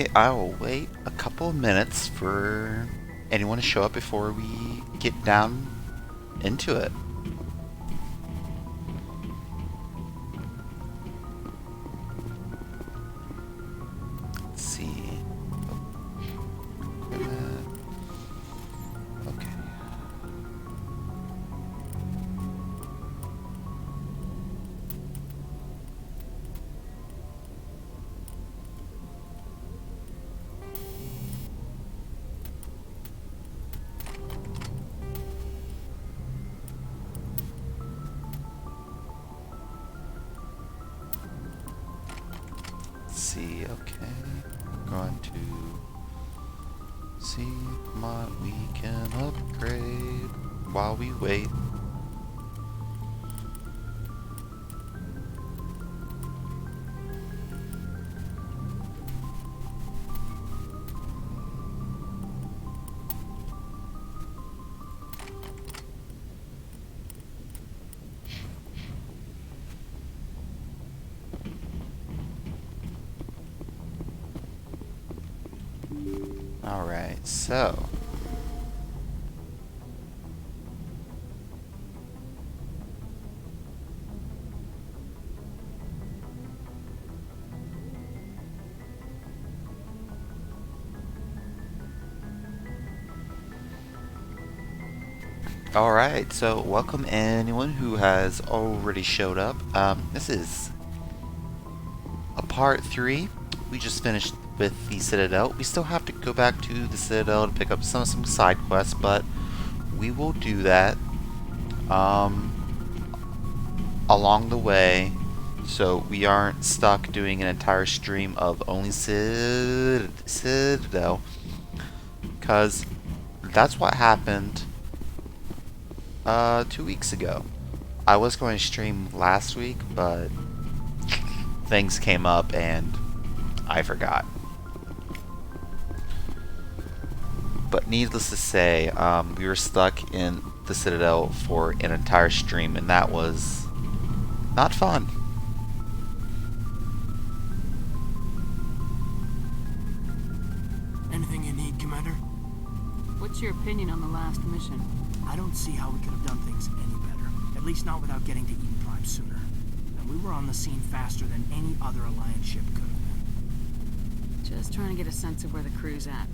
Okay, I will wait a couple of minutes for anyone to show up before we get down into it. Let's see. Equipment. Okay. See, okay. We're going to see what we can upgrade while we wait. Alright, so welcome anyone who has already showed up. This is a part 3. We just finished with the Citadel. We still have to go back to the Citadel to pick up some side quests, but we will do that along the way, so we aren't stuck doing an entire stream of only Citadel, because that's what happened 2 weeks ago. I was going to stream last week, but things came up and I forgot. But needless to say, we were stuck in the Citadel for an entire stream, and that was not fun. Anything you need, Commander? What's your opinion on the last mission? I don't see how we could have done things any better. At least not without getting to Eden Prime sooner. And we were on the scene faster than any other Alliance ship could have been. Just trying to get a sense of where the crew's at.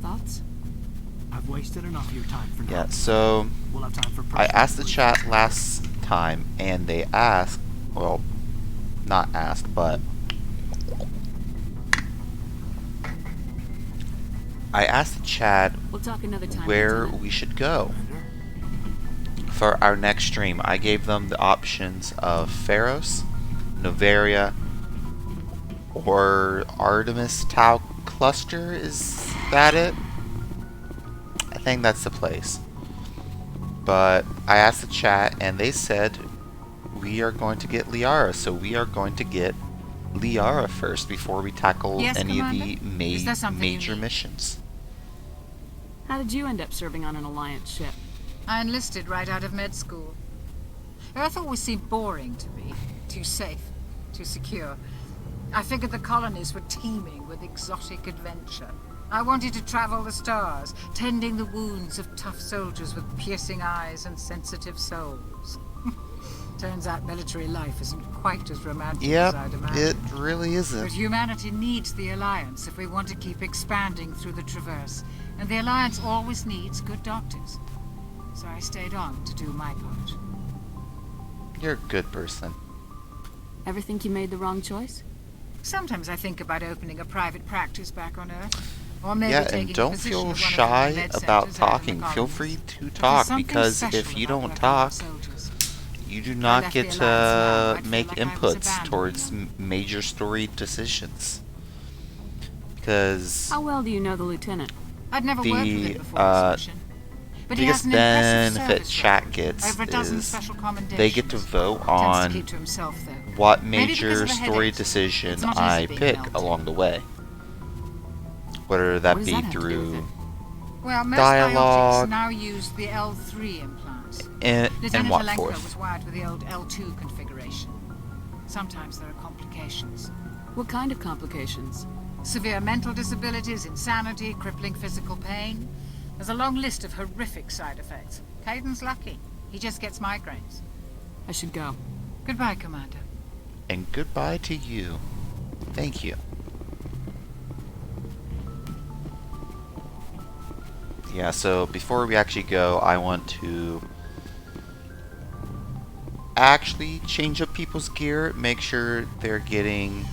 Thoughts? I've wasted enough of your time for now. Yeah, so We'll have time for I asked the chat last time, and they asked, well, not asked, but I asked the chat We'll talk another time, where Lieutenant. we should go for our next stream. I gave them the options of Pharos, Novaria, or Artemis Tau Cluster. Is that it? I think that's the place. But I asked the chat, and they said we are going to get Liara, so we are going to get Liara first before we tackle Yes, any Commander? of the Is that something you major need? missions. How did you end up serving on an Alliance ship? I enlisted right out of med school. Earth always seemed boring to me. Too safe, too secure. I figured the colonies were teeming with exotic adventure. I wanted to travel the stars, tending the wounds of tough soldiers with piercing eyes and sensitive souls. Turns out military life isn't quite as romantic as I'd Yep, imagined. it really isn't. But humanity needs the Alliance if we want to keep expanding through the Traverse. And the Alliance always needs good doctors. So I stayed on to do my part. You're a good person. Ever think you made the wrong choice? Sometimes I think about opening a private practice back on Earth. Or maybe Yeah, taking and the don't position feel of one of the shy med about centers out in talking. the Feel colonies. free to There's talk, something because special if you about don't working talk, with soldiers. you do I not left get the Alliance now, to I'd feel make like I was inputs abandoning towards them. major story decisions. Because How well do you know the lieutenant? I'd never worked with the him before this mission. But he has biggest an impressive benefit service chat record, gets over a dozen is special commendations. they get to vote Tends to on keep to himself, though. what Maybe because major of the story headaches. decision It's not easy I being pick an LT. along the way. Whether that What does be that have to do with through it? Well, most dialogue biotics now use the L3 implants. and Lieutenant what Alenko forth. was wired with the old L2 configuration. Sometimes there are complications. What kind of complications? Severe mental disabilities, insanity, crippling physical pain. There's a long list of horrific side effects. Caden's lucky. He just gets migraines. I should go. Goodbye, Commander. And goodbye to you. Thank you. Yeah, so before we actually go, I want to actually change up people's gear, make sure they're getting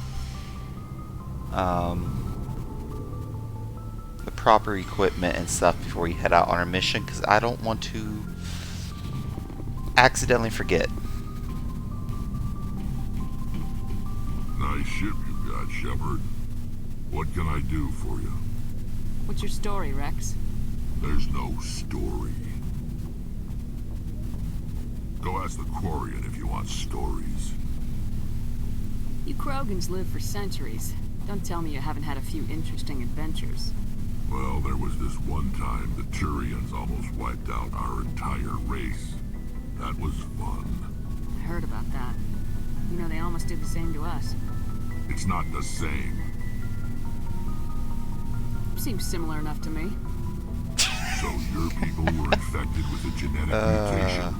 the proper equipment and stuff before we head out on our mission, because I don't want to accidentally forget. Nice ship you got, Shepard. What can I do for you? What's your story, Rex? There's no story. Go ask the Quarian if you want stories. You Krogans lived for centuries. Don't tell me you haven't had a few interesting adventures. Well, there was this one time the Turians almost wiped out our entire race. That was fun. I heard about that. You know, they almost did the same to us. It's not the same. Seems similar enough to me. So your people were infected with a genetic mutation.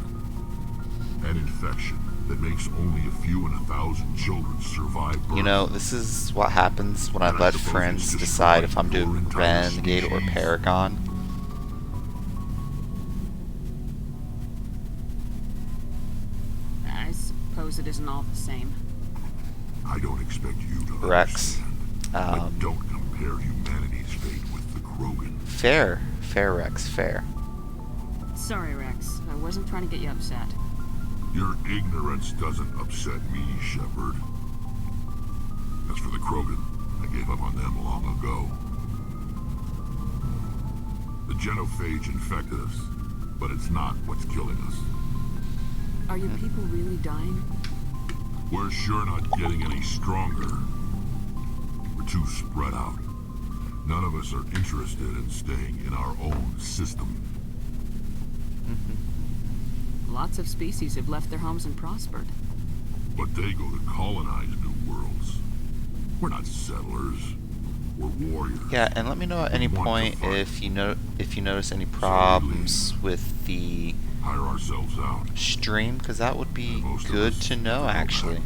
An infection that makes only a few in 1,000 children survive birth. You know, this is what happens when I let friends decide if I'm doing Renegade or Paragon. I suppose it isn't all the same. I don't expect you to Rex. understand, but don't compare humanity's fate with the Krogan. Fair. Fair, Rex. Fair. Sorry, Rex. I wasn't trying to get you upset. Your ignorance doesn't upset me, Shepard. As for the Krogan, I gave up on them long ago. The genophage infected us, but it's not what's killing us. Are your people really dying? We're sure not getting any stronger. We're too spread out. None of us are interested in staying in our own system. Lots of species have left their homes and prospered. But they go to colonize new worlds. We're not settlers. We're warriors. Yeah, and let me know at any point if you notice any problems with the Hire ourselves out. stream, because that would be good to know, actually.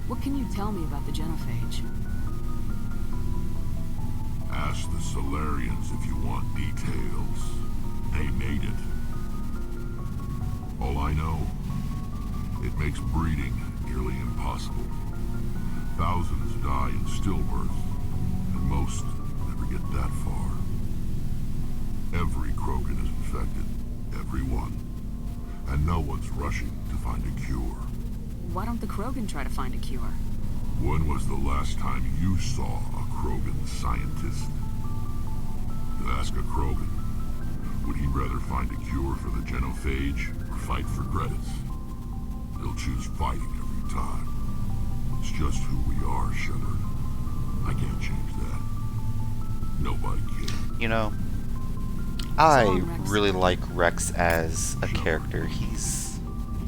What can you tell me about the genophage? Ask the Solarians if you want details. They made it. All I know, it makes breeding nearly impossible. Thousands die in stillbirth, and most never get that far. Every Krogan is infected. Every one. And no one's rushing to find a cure. Why don't the Krogan try to find a cure? When was the last time you saw a Krogan scientist? You ask a Krogan, would he rather find a cure for the genophage or fight for credits? He'll choose fighting every time. It's just who we are, Shepard. I can't change that. Nobody can. You know, I really like Rex as a character. He's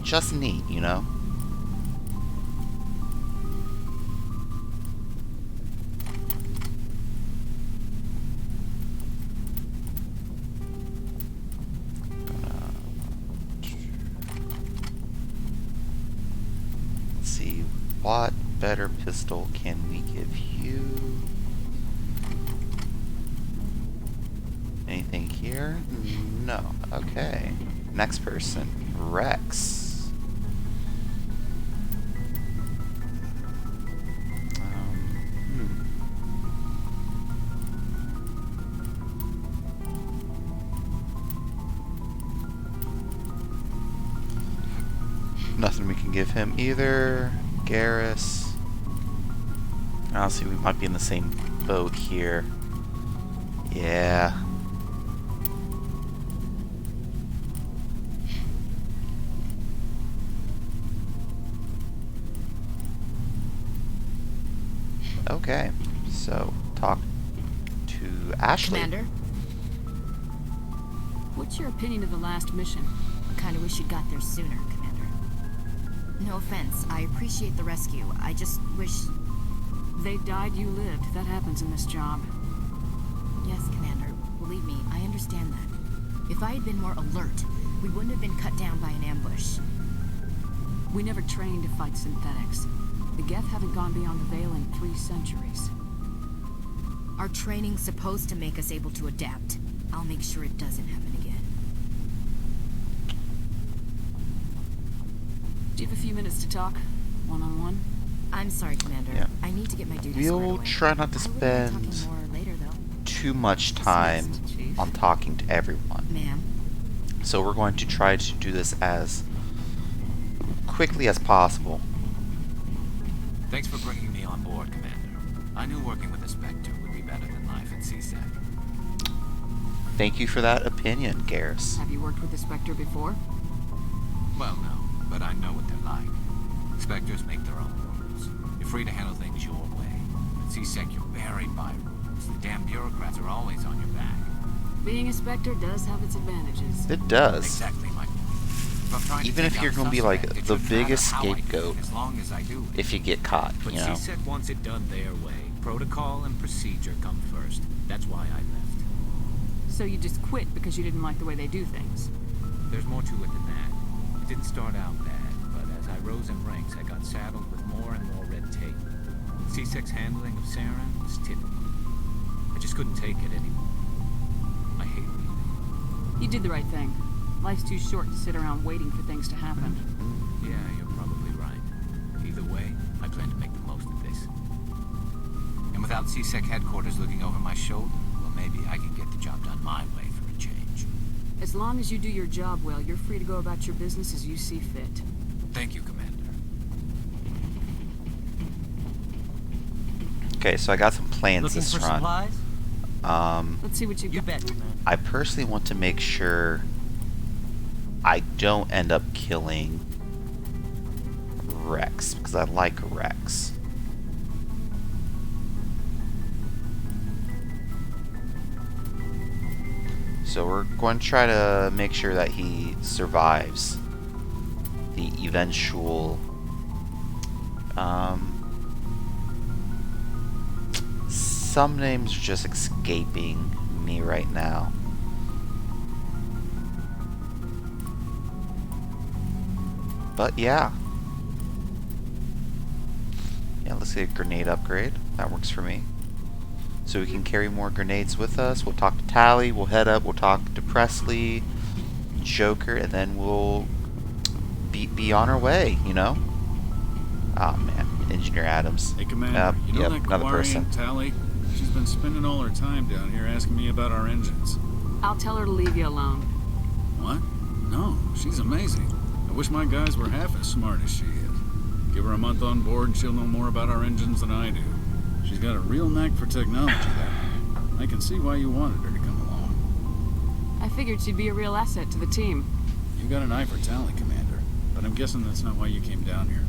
just neat, you know? Let's see, what better pistol can we give you? Anything here? No. Okay. Next person. Rex. Nothing we can give him either. Garrus. Honestly, we might be in the same boat here. Yeah. Okay, so talk to Ashley. Commander, What's your opinion of the last mission? I kinda wish you'd got there sooner, Commander. No offense. I appreciate the rescue. I just wish... They died, you lived. That happens in this job. Yes, Commander. Believe me, I understand that. If I had been more alert, we wouldn't have been cut down by an ambush. We never trained to fight synthetics. The Geth haven't gone beyond the Veil in 3 centuries. Our training's supposed to make us able to adapt. I'll make sure it doesn't happen again. Do you have a few minutes to talk? One-on-one? I'm sorry, Commander. Yeah. I need to get my duties squared We'll away. try not to I wouldn't mind spend talking more later, though. too much time Dismissed, Chief. on talking to everyone. Ma'am. So we're going to try to do this as quickly as possible. Thanks for bringing me on board, Commander. I knew working with a Spectre would be better than life at CSEC. Thank you for that opinion, Garrus. Have you worked with the Spectre before? Well, no, but I know what they're like. Spectres make their own rules. You're free to handle things your way. At CSEC, you're buried by rules. The damn bureaucrats are always on your back. Being a Spectre does have its advantages. It does. Exactly, Michael. If I'm trying to Even take if out you're a going to be like suspect, it the shouldn't matter biggest how I do it, scapegoat as long as I do it. if you get caught, But you know. CSEC wants it done their way. Protocol and procedure come first. That's why I left. So you just quit because you didn't like the way they do things? There's more to it than that. It didn't start out bad, but as I rose in ranks, I got saddled with more and more red tape. CSEC's handling of Saren was typical. I just couldn't take it anymore. I hate leaving. You did the right thing. Life's too short to sit around waiting for things to happen. Yeah, you're probably right. Either way, I plan to make the most of this. And without CSEC headquarters looking over my shoulder, well, maybe I can get the job done my way for a change. As long as you do your job well, you're free to go about your business as you see fit. Thank you, Commander. Okay, so I got some plans Looking this for run. supplies? Let's see what you You got. bet, man. I personally want to make sure I don't end up killing Rex, because I like Rex. So we're going to try to make sure that he survives the eventual some names are just escaping me right now. But yeah. Yeah, let's get a grenade upgrade. That works for me. So we can carry more grenades with us. We'll talk to Tally, we'll head up, we'll talk to Presley, Joker, and then we'll be on our way, you know? Oh man, Engineer Adams. Hey, Commander, you know yep, that another person. Quarian, Tally? She's been spending all her time down here asking me about our engines. I'll tell her to leave you alone. What? No, she's amazing. I wish my guys were half as smart as she is. Give her a month on board and she'll know more about our engines than I do. She's got a real knack for technology, that. I can see why you wanted her to come along. I figured she'd be a real asset to the team. You got an eye for Tally, Commander, but I'm guessing that's not why you came down here.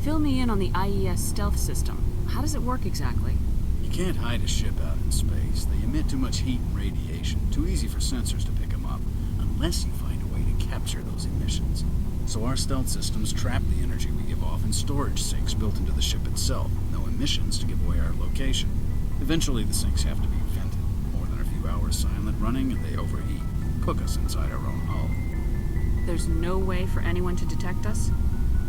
Fill me in on the IES stealth system. How does it work exactly? You can't hide a ship out in space. They emit too much heat and radiation. Too easy for sensors to pick them up, unless you find a way to capture those emissions. So our stealth systems trap the energy we give off in storage sinks built into the ship itself. No emissions to give away our location. Eventually the sinks have to be vented. More than a few hours silent running and they overheat. Cook us inside our own hull. There's no way for anyone to detect us?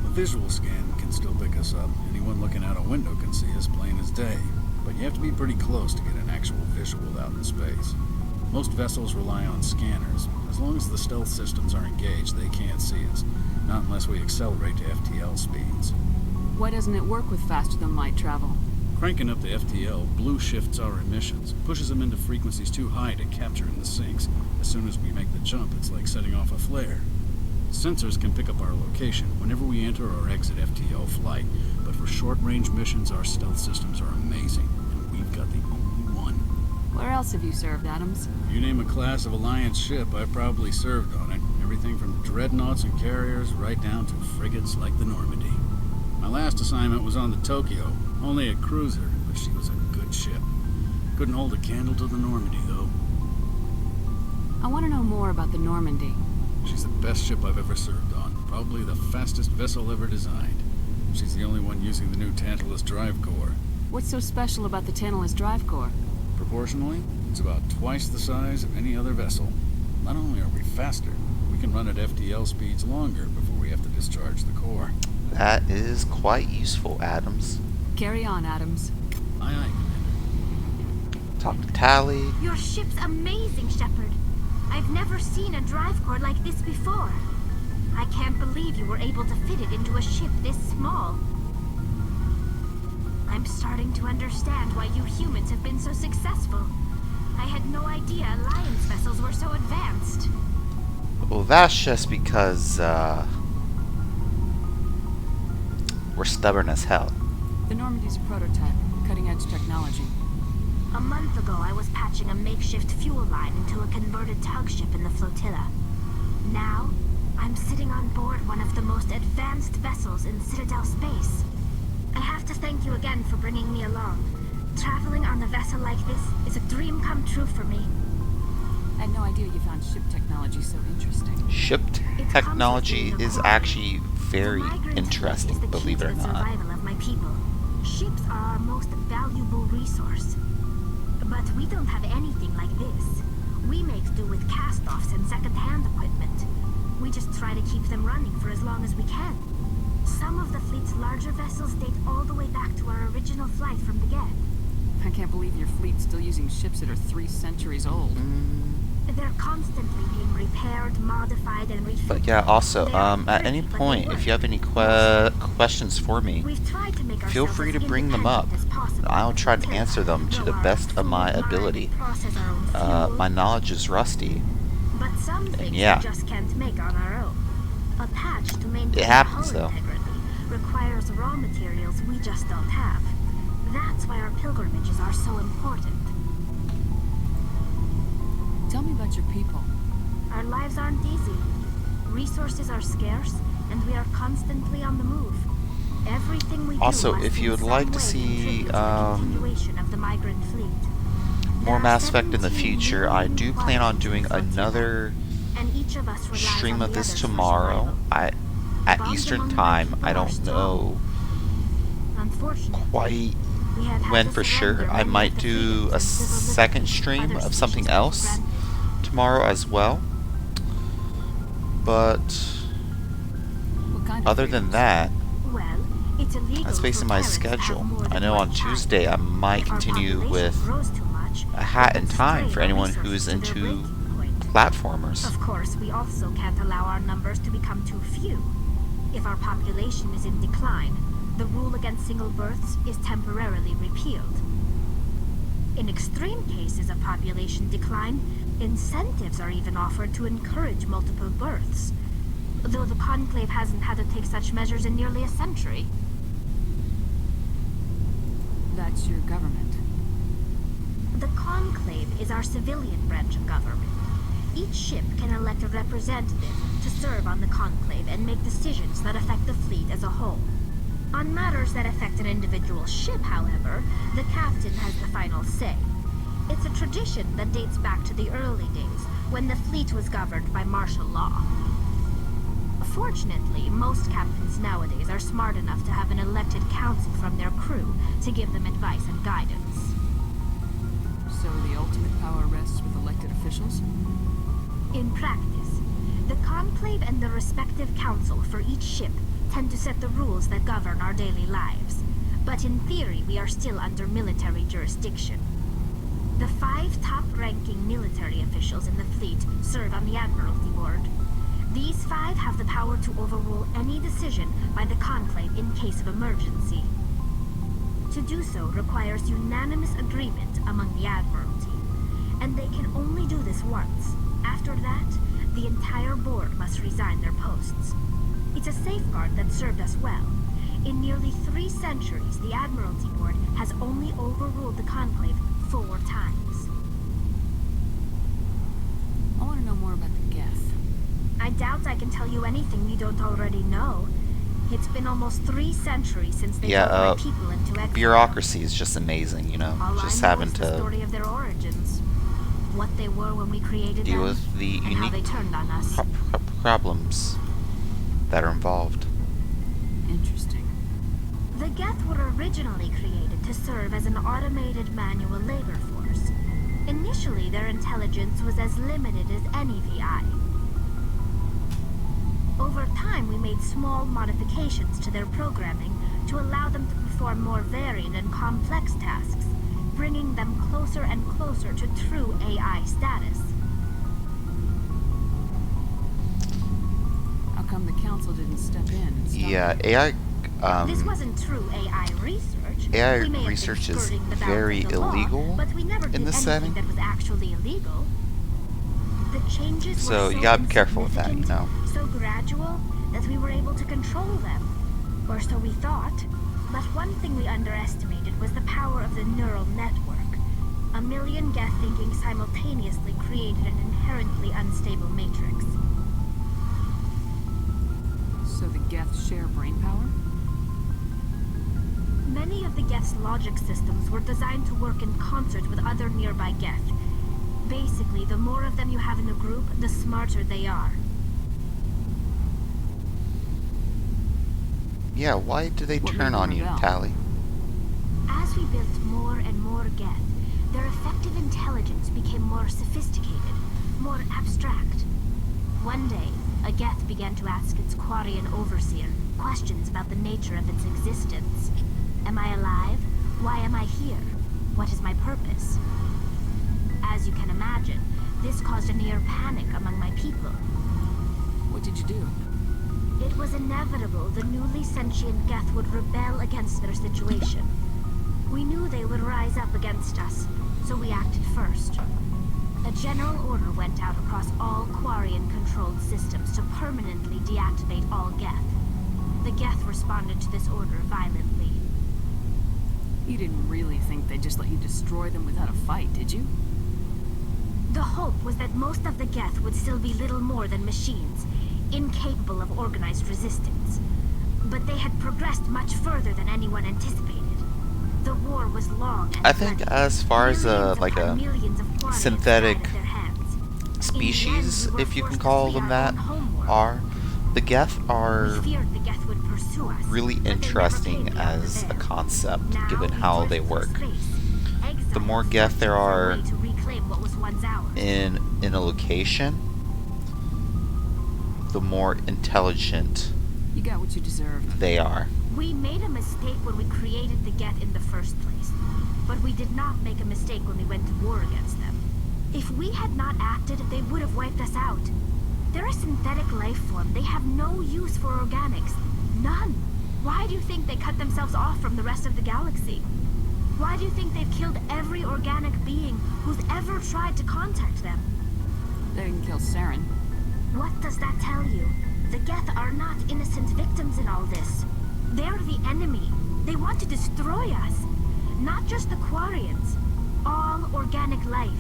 A visual scan can still pick us up. Anyone looking out a window can see us plain as day. But you have to be pretty close to get an actual visual out in space. Most vessels rely on scanners. As long as the stealth systems are engaged, they can't see us. Not unless we accelerate to FTL speeds. Why doesn't it work with faster-than-light travel? Cranking up the FTL blue shifts our emissions, pushes them into frequencies too high to capture in the sinks. As soon as we make the jump, it's like setting off a flare. Sensors can pick up our location whenever we enter or exit FTL flight, but for short-range missions, our stealth systems are amazing, and we've got the only one. Where else have you served, Adams? You name a class of Alliance ship, I've probably served on it. Everything from dreadnoughts and carriers right down to frigates like the Normandy. My last assignment was on the Tokyo, only a cruiser, but she was a good ship. Couldn't hold a candle to the Normandy, though. I want to know more about the Normandy. She's the best ship I've ever served on. Probably the fastest vessel ever designed. She's the only one using the new Tantalus drive core. What's so special about the Tantalus drive core? Proportionally, it's about twice the size of any other vessel. Not only are we faster, we can run at FTL speeds longer before we have to discharge the core. That is quite useful, Adams. Carry on, Adams. Aye, aye, Commander. Talk to Tally. Your ship's amazing, Shepard. I've never seen a drive core like this before. I can't believe you were able to fit it into a ship this small. I'm starting to understand why you humans have been so successful. I had no idea Alliance vessels were so advanced. Well, that's just because, we're stubborn as hell. The Normandy's a prototype, cutting-edge technology. A month ago, I was patching a makeshift fuel line into a converted tug ship in the flotilla. Now, I'm sitting on board one of the most advanced vessels in Citadel space. I have to thank you again for bringing me along. Traveling on a vessel like this is a dream come true for me. I had no idea you found ship technology so interesting. Ship technology is actually very interesting, believe it or not. Survival of my people. Ships are our most valuable resource. But we don't have anything like this. We make do with cast-offs and second-hand equipment. We just try to keep them running for as long as we can. Some of the fleet's larger vessels date all the way back to our original flight from the Geth. I can't believe your fleet's still using ships that are 3 centuries old. They're constantly being repaired, modified, and refitted. But yeah, also, at any point, if you have any questions for me, feel free to bring them up. I'll try to answer them to the best of my ability. My knowledge is rusty. But some things yeah. we just can't make on our own. A patch to maintain It happens, hull though. integrity requires raw materials we just don't have. That's why our pilgrimages are so important. Tell me about your people. Our lives aren't easy. Resources are scarce, and we are constantly on the move. Everything we Also, do must if you in would some like to way see, contribute to the continuation of the migrant fleet. more There are Mass Effect in the 17 future, I do million plan on pilots doing in the flotilla, another and each of us relies stream on of the this others for tomorrow. survival. At Bonds Eastern among my time. people I are don't strong. know Unfortunately, quite we have had when to for surrender sure. I many might of the do freedoms a and civil second liberties stream other of something species take else for granted. tomorrow as well. But What kind of other than freedoms? that, Well, it's illegal that's based for on my parents to have schedule. more I than know one on child. Tuesday I might If our continue population with grows too much, A Hat we in can Time strain for our anyone resources who's to their into breaking point. platformers. Of course, we also can't allow our numbers to become too few. If our population is in decline, the rule against single births is temporarily repealed. In extreme cases of population decline, incentives are even offered to encourage multiple births, though the Conclave hasn't had to take such measures in nearly a century. That's your government. The Conclave is our civilian branch of government. Each ship can elect a representative to serve on the Conclave and make decisions that affect the fleet as a whole. On matters that affect an individual ship, however, the captain has the final say. It's a tradition that dates back to the early days, when the fleet was governed by martial law. Fortunately, most captains nowadays are smart enough to have an elected council from their crew to give them advice and guidance. So the ultimate power rests with elected officials? In practice, the Conclave and the respective council for each ship tend to set the rules that govern our daily lives. But in theory, we are still under military jurisdiction. The 5 top-ranking military officials in the fleet serve on the Admiralty Board. These 5 have the power to overrule any decision by the Conclave in case of emergency. To do so requires unanimous agreement among the Admiralty, and they can only do this once. After that, the entire board must resign their posts. It's a safeguard that served us well. In nearly 3 centuries, the Admiralty Board has only overruled the Conclave 4 times. I want to know more about the Geth. I doubt I can tell you anything you don't already know. It's been almost 3 centuries since they drove my people into exile. Bureaucracy is just amazing, you know. All Just I know having is the to story of their origins, what they were when we created deal them, with the and how they unique turned on us. problems. that are involved. Interesting. The Geth were originally created to serve as an automated manual labor force. Initially, their intelligence was as limited as any VI. Over time, we made small modifications to their programming to allow them to perform more varied and complex tasks, bringing them closer and closer to true AI status. How come the council didn't step in and stop Yeah, it? AI This wasn't true AI research. AI We may have been research is skirting the bounds very of the law, illegal but we never in did this anything setting. that was actually illegal. The changes So were you gotta be careful with that, you insignificant, know. so gradual that we were able to control them. Or so we thought. But one thing we underestimated was the power of the neural network. A million Geth thinking simultaneously created an inherently unstable matrix. So the Geth share brain power? Many of the Geth's logic systems were designed to work in concert with other nearby Geth. Basically, the more of them you have in a group, the smarter they are. Yeah, why do they What turn made on them you, rebel? Tally? As we built more and more Geth, their effective intelligence became more sophisticated, more abstract. One day, a Geth began to ask its Quarian overseer questions about the nature of its existence. Am I alive? Why am I here? What is my purpose? As you can imagine, this caused a near panic among my people. What did you do? It was inevitable the newly sentient Geth would rebel against their situation. We knew they would rise up against us, so we acted first. A general order went out across all Quarian-controlled systems to permanently deactivate all Geth. The Geth responded to this order violently. You didn't really think they'd just let you destroy them without a fight, did you? The hope was that most of the Geth would still be little more than machines, incapable of organized resistance. But they had progressed much further than anyone anticipated. The war was long and I think bloody. as far as Millions like upon a millions of Quarians synthetic died at their hands. In the species, end, we were if you can forced to call flee them our that, own homeworld. are the Geth are We feared the Geth would pursue us, really but they never interesting came beyond the as a veil. concept, Now given we how drift they through work. space, The more exiled, Geth there searching for a are way to reclaim what was once ours. in a location, the more intelligent You got what you deserved. they are. We made a mistake when we created the Geth in the first place, but we did not make a mistake when we went to war against them. If we had not acted, they would have wiped us out. They're a synthetic life form. They have no use for organics. None. Why do you think they cut themselves off from the rest of the galaxy? Why do you think they've killed every organic being who's ever tried to contact them? They didn't kill Saren. What does that tell you? The Geth are not innocent victims in all this. They're the enemy. They want to destroy us. Not just the Quarians. All organic life.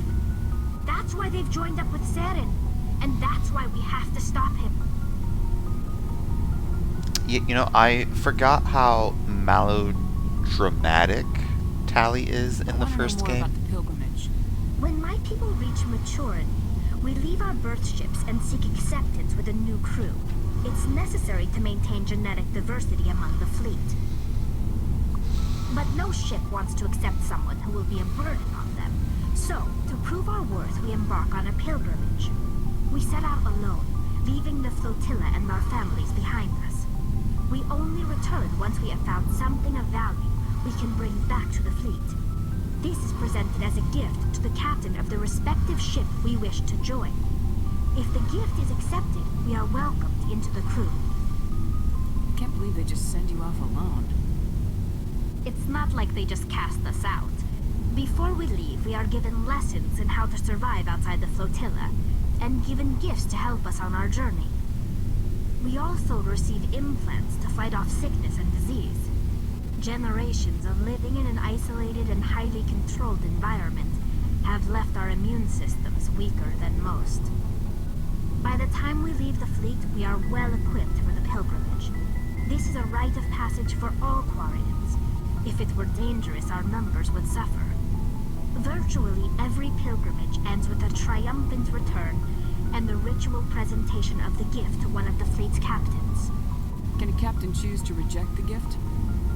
That's why they've joined up with Saren. And that's why we have to stop him. You know, I forgot how melodramatic Tally is in the first game. About the pilgrimage. When my people reach maturity, we leave our birth ships and seek acceptance with a new crew. It's necessary to maintain genetic diversity among the fleet. But no ship wants to accept someone who will be a burden on them. So, to prove our worth, we embark on a pilgrimage. We set out alone, leaving the flotilla and our families behind us. We only return once we have found something of value we can bring back to the fleet. This is presented as a gift to the captain of the respective ship we wish to join. If the gift is accepted, we are welcomed into the crew. Can't believe they just send you off alone. It's not like they just cast us out. Before we leave, we are given lessons in how to survive outside the flotilla, and given gifts to help us on our journey. We also receive implants to fight off sickness and disease. Generations of living in an isolated and highly controlled environment have left our immune systems weaker than most. By the time we leave the fleet, we are well equipped for the pilgrimage. This is a rite of passage for all Quarians. If it were dangerous, our numbers would suffer. Virtually every pilgrimage ends with a triumphant return and the ritual presentation of the gift to one of the fleet's captains. Can a captain choose to reject the gift?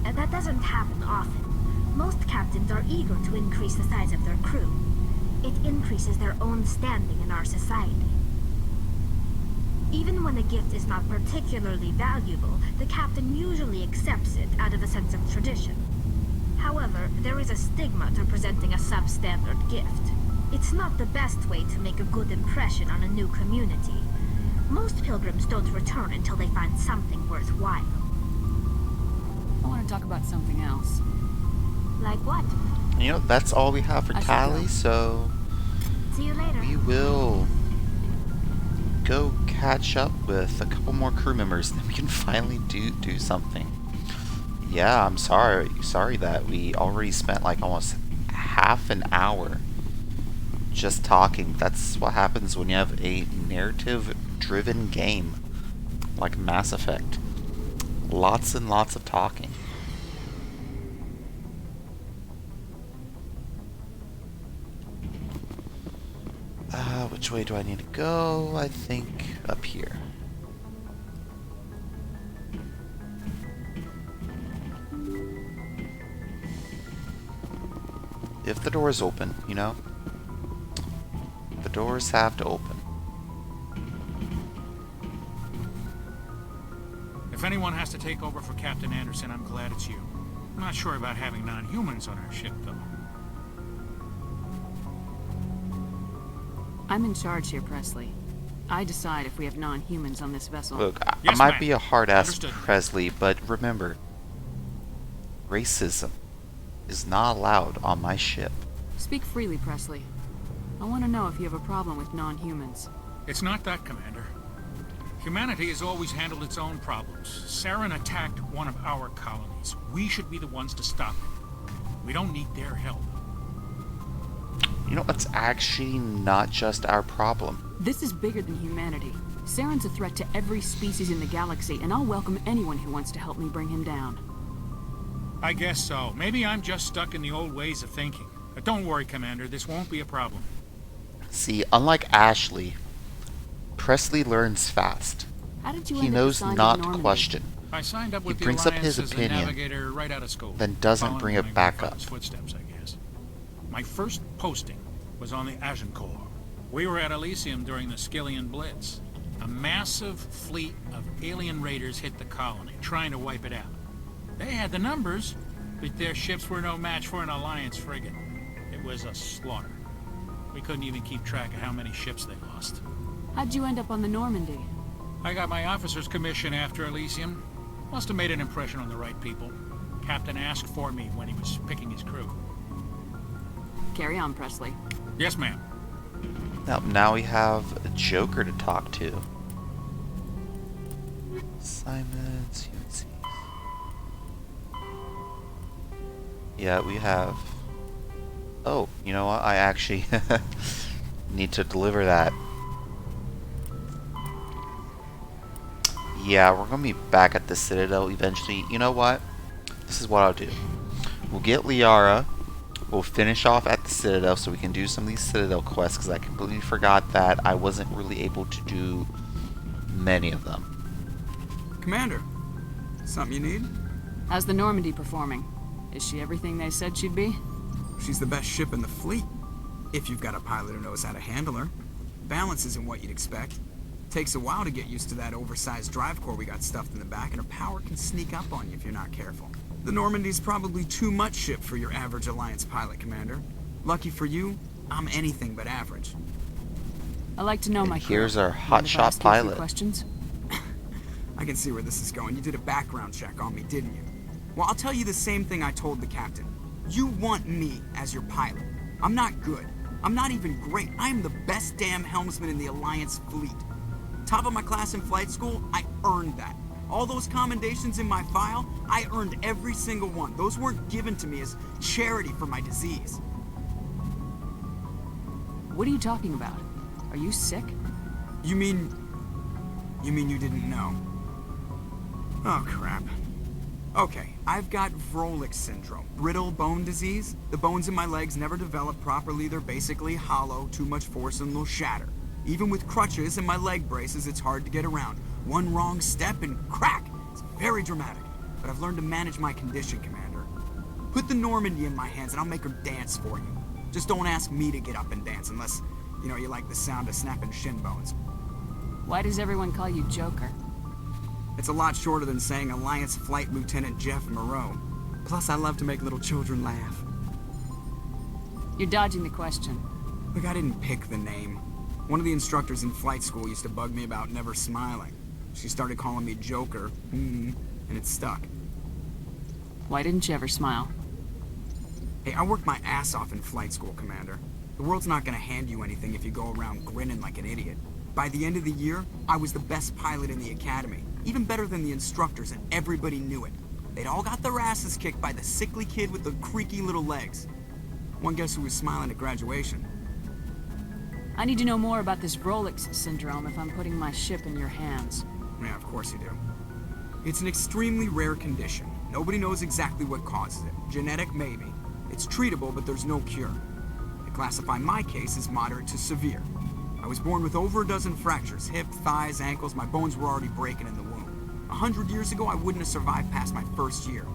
That doesn't happen often. Most captains are eager to increase the size of their crew. It increases their own standing in our society. Even when a gift is not particularly valuable, the captain usually accepts it out of a sense of tradition. However, there is a stigma to presenting a substandard gift. It's not the best way to make a good impression on a new community. Most pilgrims don't return until they find something worthwhile. I want to talk about something else. Like what? You know, that's all we have for I should Tally, go. so See you later. we will go catch up with a couple more crew members, and then we can finally do something. Yeah, I'm sorry that we already spent like almost half an hour just talking. That's what happens when you have a narrative-driven game like Mass Effect. Lots and lots of talking. Which way do I need to go? I think up here. If the door is open, you know? The doors have to open. If anyone has to take over for Captain Anderson, I'm glad it's you. I'm not sure about having non-humans on our ship, though. I'm in charge here, Presley. I decide if we have non-humans on this vessel. Look, I Yes, might ma'am. be a hard-ass Understood. Presley, but remember, racism is not allowed on my ship. Speak freely, Presley. I want to know if you have a problem with non-humans. It's not that, Commander. Humanity has always handled its own problems. Saren attacked one of our colonies. We should be the ones to stop it. We don't need their help. You know, it's actually not just our problem. This is bigger than humanity. Saren's a threat to every species in the galaxy, and I'll welcome anyone who wants to help me bring him down. I guess so. Maybe I'm just stuck in the old ways of thinking. But don't worry, Commander. This won't be a problem. See, unlike Ashley, Presley learns fast. How did you He end up knows assigned not to to Normandy? question, I signed up with the brings up Alliance his as a opinion, navigator right out of school. then doesn't Following bring my it back grandfather's up. footsteps, I guess. My first posting was on the Agincourt. We were at Elysium during the Skillian Blitz. A massive fleet of alien raiders hit the colony, trying to wipe it out. They had the numbers, but their ships were no match for an Alliance frigate. It was a slaughter. We couldn't even keep track of how many ships they lost. How'd you end up on the Normandy? I got my officer's commission after Elysium. Must have made an impression on the right people. Captain asked for me when he was picking his crew. Carry on, Presley. Yes, ma'am. Now we have a Joker to talk to. Assignments, UNCs. Yeah, we have... Oh, you know what? I actually need to deliver that. Yeah, we're gonna be back at the Citadel eventually. You know what? This is what I'll do. We'll get Liara. We'll finish off at the Citadel so we can do some of these Citadel quests, because I completely forgot that I wasn't really able to do many of them. Commander, something you need? How's the Normandy performing? Is she everything they said she'd be? She's the best ship in the fleet, if you've got a pilot who knows how to handle her. Balance isn't what you'd expect. Takes a while to get used to that oversized drive core we got stuffed in the back, and her power can sneak up on you if you're not careful. The Normandy's probably too much ship for your average Alliance pilot, Commander. Lucky for you, I'm anything but average. I like to know And my crew. here's our Mind if I hotshot ask you a few pilot. questions? I can see where this is going. You did a background check on me, didn't you? Well, I'll tell you the same thing I told the captain. You want me as your pilot. I'm not good. I'm not even great. I am the best damn helmsman in the Alliance fleet. Top of my class in flight school, I earned that. All those commendations in my file, I earned every single one. Those weren't given to me as charity for my disease. What are you talking about? Are you sick? You mean you didn't know? Oh, crap. Okay, I've got Vrolik syndrome, brittle bone disease. The bones in my legs never develop properly. They're basically hollow, too much force and they'll shatter. Even with crutches and my leg braces, it's hard to get around. One wrong step and crack! It's very dramatic, but I've learned to manage my condition, Commander. Put the Normandy in my hands and I'll make her dance for you. Just don't ask me to get up and dance unless, you like the sound of snapping shin bones. Why does everyone call you Joker? It's a lot shorter than saying Alliance Flight Lieutenant Jeff Moreau. Plus, I love to make little children laugh. You're dodging the question. Look, I didn't pick the name. One of the instructors in flight school used to bug me about never smiling. She started calling me Joker, and it stuck. Why didn't you ever smile? Hey, I worked my ass off in flight school, Commander. The world's not gonna hand you anything if you go around grinning like an idiot. By the end of the year, I was the best pilot in the academy. Even better than the instructors, and everybody knew it. They'd all got their asses kicked by the sickly kid with the creaky little legs. One guess who was smiling at graduation? I need to know more about this Rolex syndrome if I'm putting my ship in your hands. Yeah, of course you do. It's an extremely rare condition. Nobody knows exactly what causes it. Genetic, maybe. It's treatable, but there's no cure. They classify my case as moderate to severe. I was born with over a dozen fractures. Hip, thighs, ankles. My bones were already breaking in the womb. 100 years ago, I wouldn't have survived past my first year.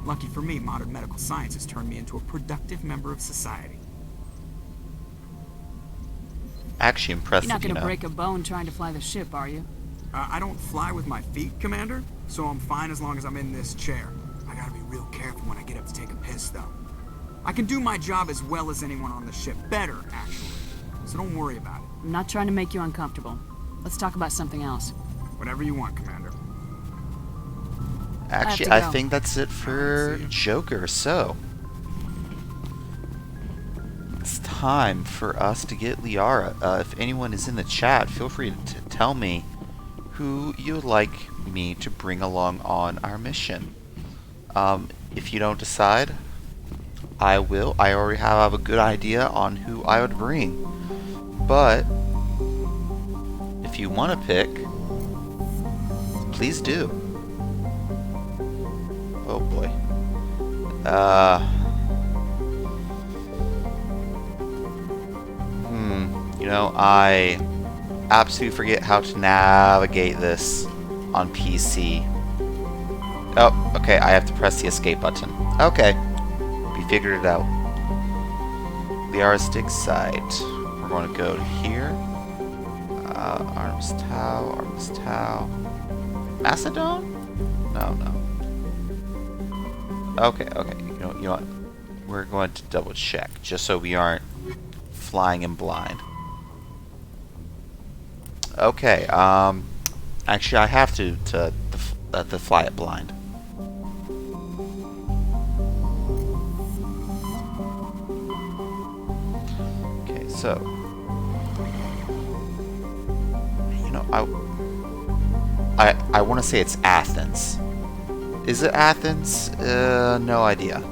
Lucky for me, modern medical science has turned me into a productive member of society. Actually impressive, You're not gonna break a bone trying to fly the ship, are you? I don't fly with my feet, Commander, so I'm fine as long as I'm in this chair. I gotta be real careful when I get up to take a piss, though. I can do my job as well as anyone on the ship. Better, actually. So don't worry about it. I'm not trying to make you uncomfortable. Let's talk about something else. Whatever you want, Commander. Actually, I think that's it for Joker, so it's time for us to get Liara. If anyone is in the chat, feel free to tell me who you would like me to bring along on our mission. If you don't decide, I will. I already have a good idea on who I would bring. But if you want to pick, please do. Oh boy. I absolutely forget how to navigate this on PC. Oh, okay, I have to press the escape button. Okay, we figured it out. Liara's dig site. We're going to go to here. Arms Tau. Macedon? No. Okay. You know what? We're going to double check just so we aren't flying in blind. Okay. Actually, I have to fly it blind. Okay, so I want to say it's Athens. Is it Athens? No idea.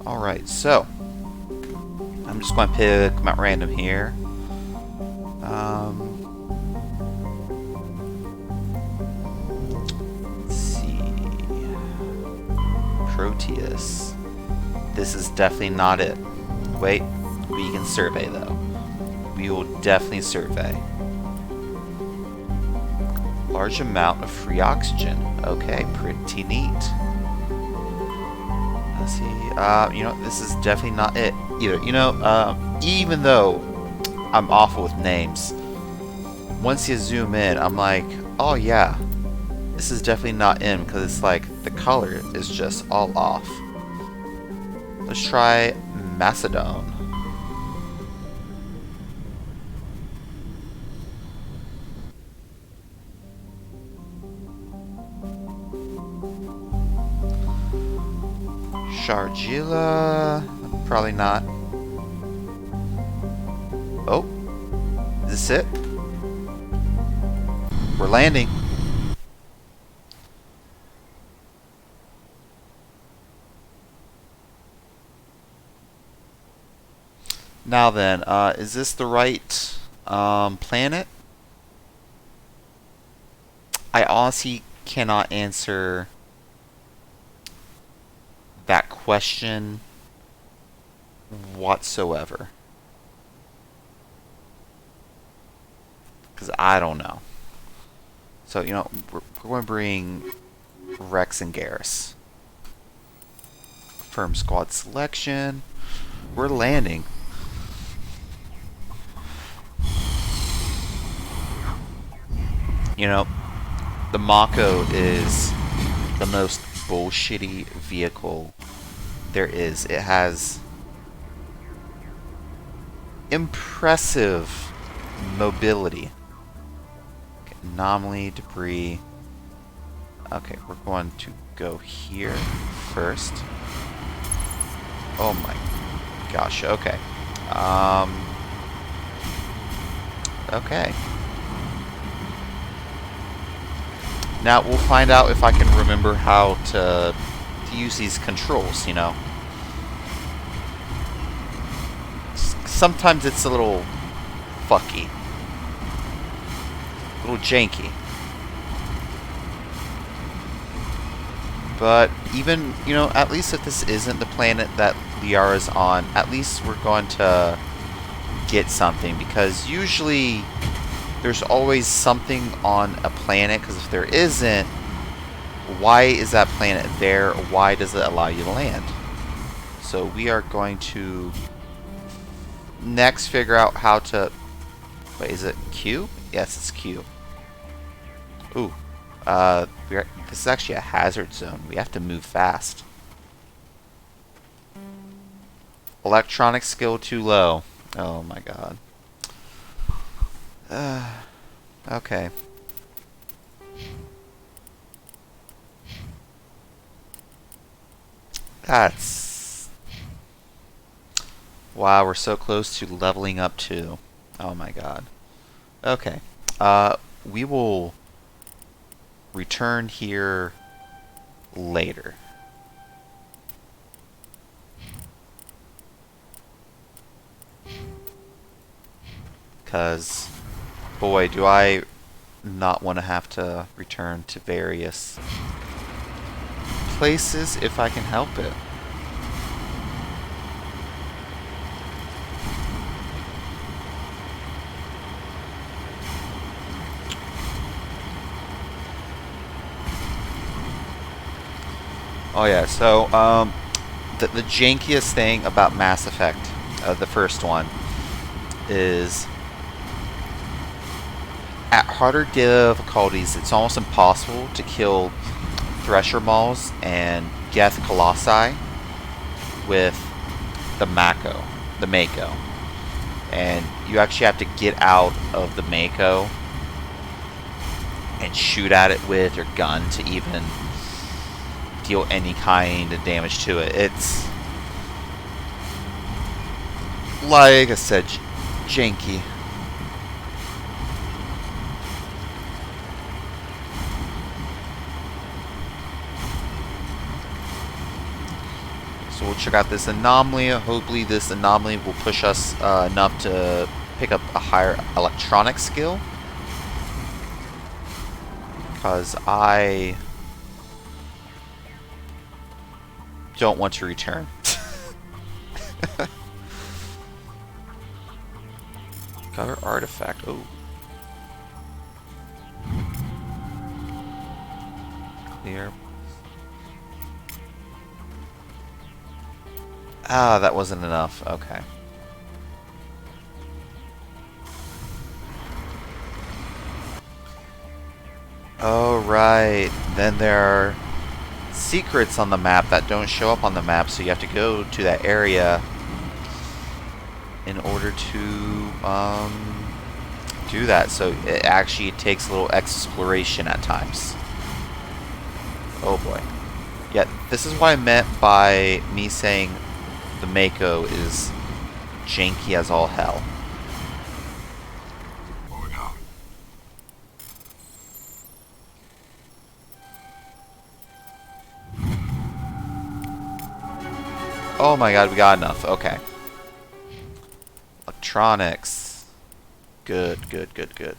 Alright, so I'm just going to pick them at random here. Let's see. Proteus. This is definitely not it. Wait, we can survey though. We will definitely survey. Large amount of free oxygen. Okay, pretty neat. Let's see. This is definitely not it either. Even though I'm awful with names, once you zoom in, I'm like, oh yeah, this is definitely not in, because it's like the color is just all off. Let's try Macedon. Sharjila, probably not. Oh, is this it? We're landing. Now then, is this the right planet? I honestly cannot answer that question whatsoever. Because I don't know. So, you know, we're going to bring Rex and Garrus. Firm squad selection. We're landing. You know, the Mako is the most bullshitty vehicle there is. It has impressive mobility. Okay, anomaly, debris. Okay, we're going to go here first. Oh my gosh, okay. Okay. Now we'll find out if I can remember how to use these controls, you know. Sometimes it's a little fucky. A little janky. But even, you know, at least if this isn't the planet that Liara's on, at least we're going to get something, because usually there's always something on a planet, because if there isn't, why is that planet there? Why does it allow you to land? So we are going to next figure out how to... Wait, is it Q? Yes, it's Q. Ooh. This is actually a hazard zone. We have to move fast. Electronic skill too low. Oh my god. Okay. That's... Wow, we're so close to leveling up too. Oh my god. Okay. We will return here later. Because, boy, do I not want to have to return to various places if I can help it. Oh yeah, so the jankiest thing about Mass Effect, the first one, is at harder difficulties, it's almost impossible to kill Thresher Mauls and Geth Colossi with the Mako. And you actually have to get out of the Mako and shoot at it with your gun to even deal any kind of damage to it. It's, like I said, janky. So we'll check out this anomaly. Hopefully this anomaly will push us enough to pick up a higher electronic skill. Because I don't want to return. Cover artifact. Oh. Clear. Ah, that wasn't enough. Okay. Oh, right. Then there are secrets on the map that don't show up on the map, so you have to go to that area in order to do that. So it actually takes a little exploration at times. Oh boy. Yeah, this is what I meant by me saying the Mako is janky as all hell. Oh my god, we got enough. Okay. Electronics. Good, good, good, good.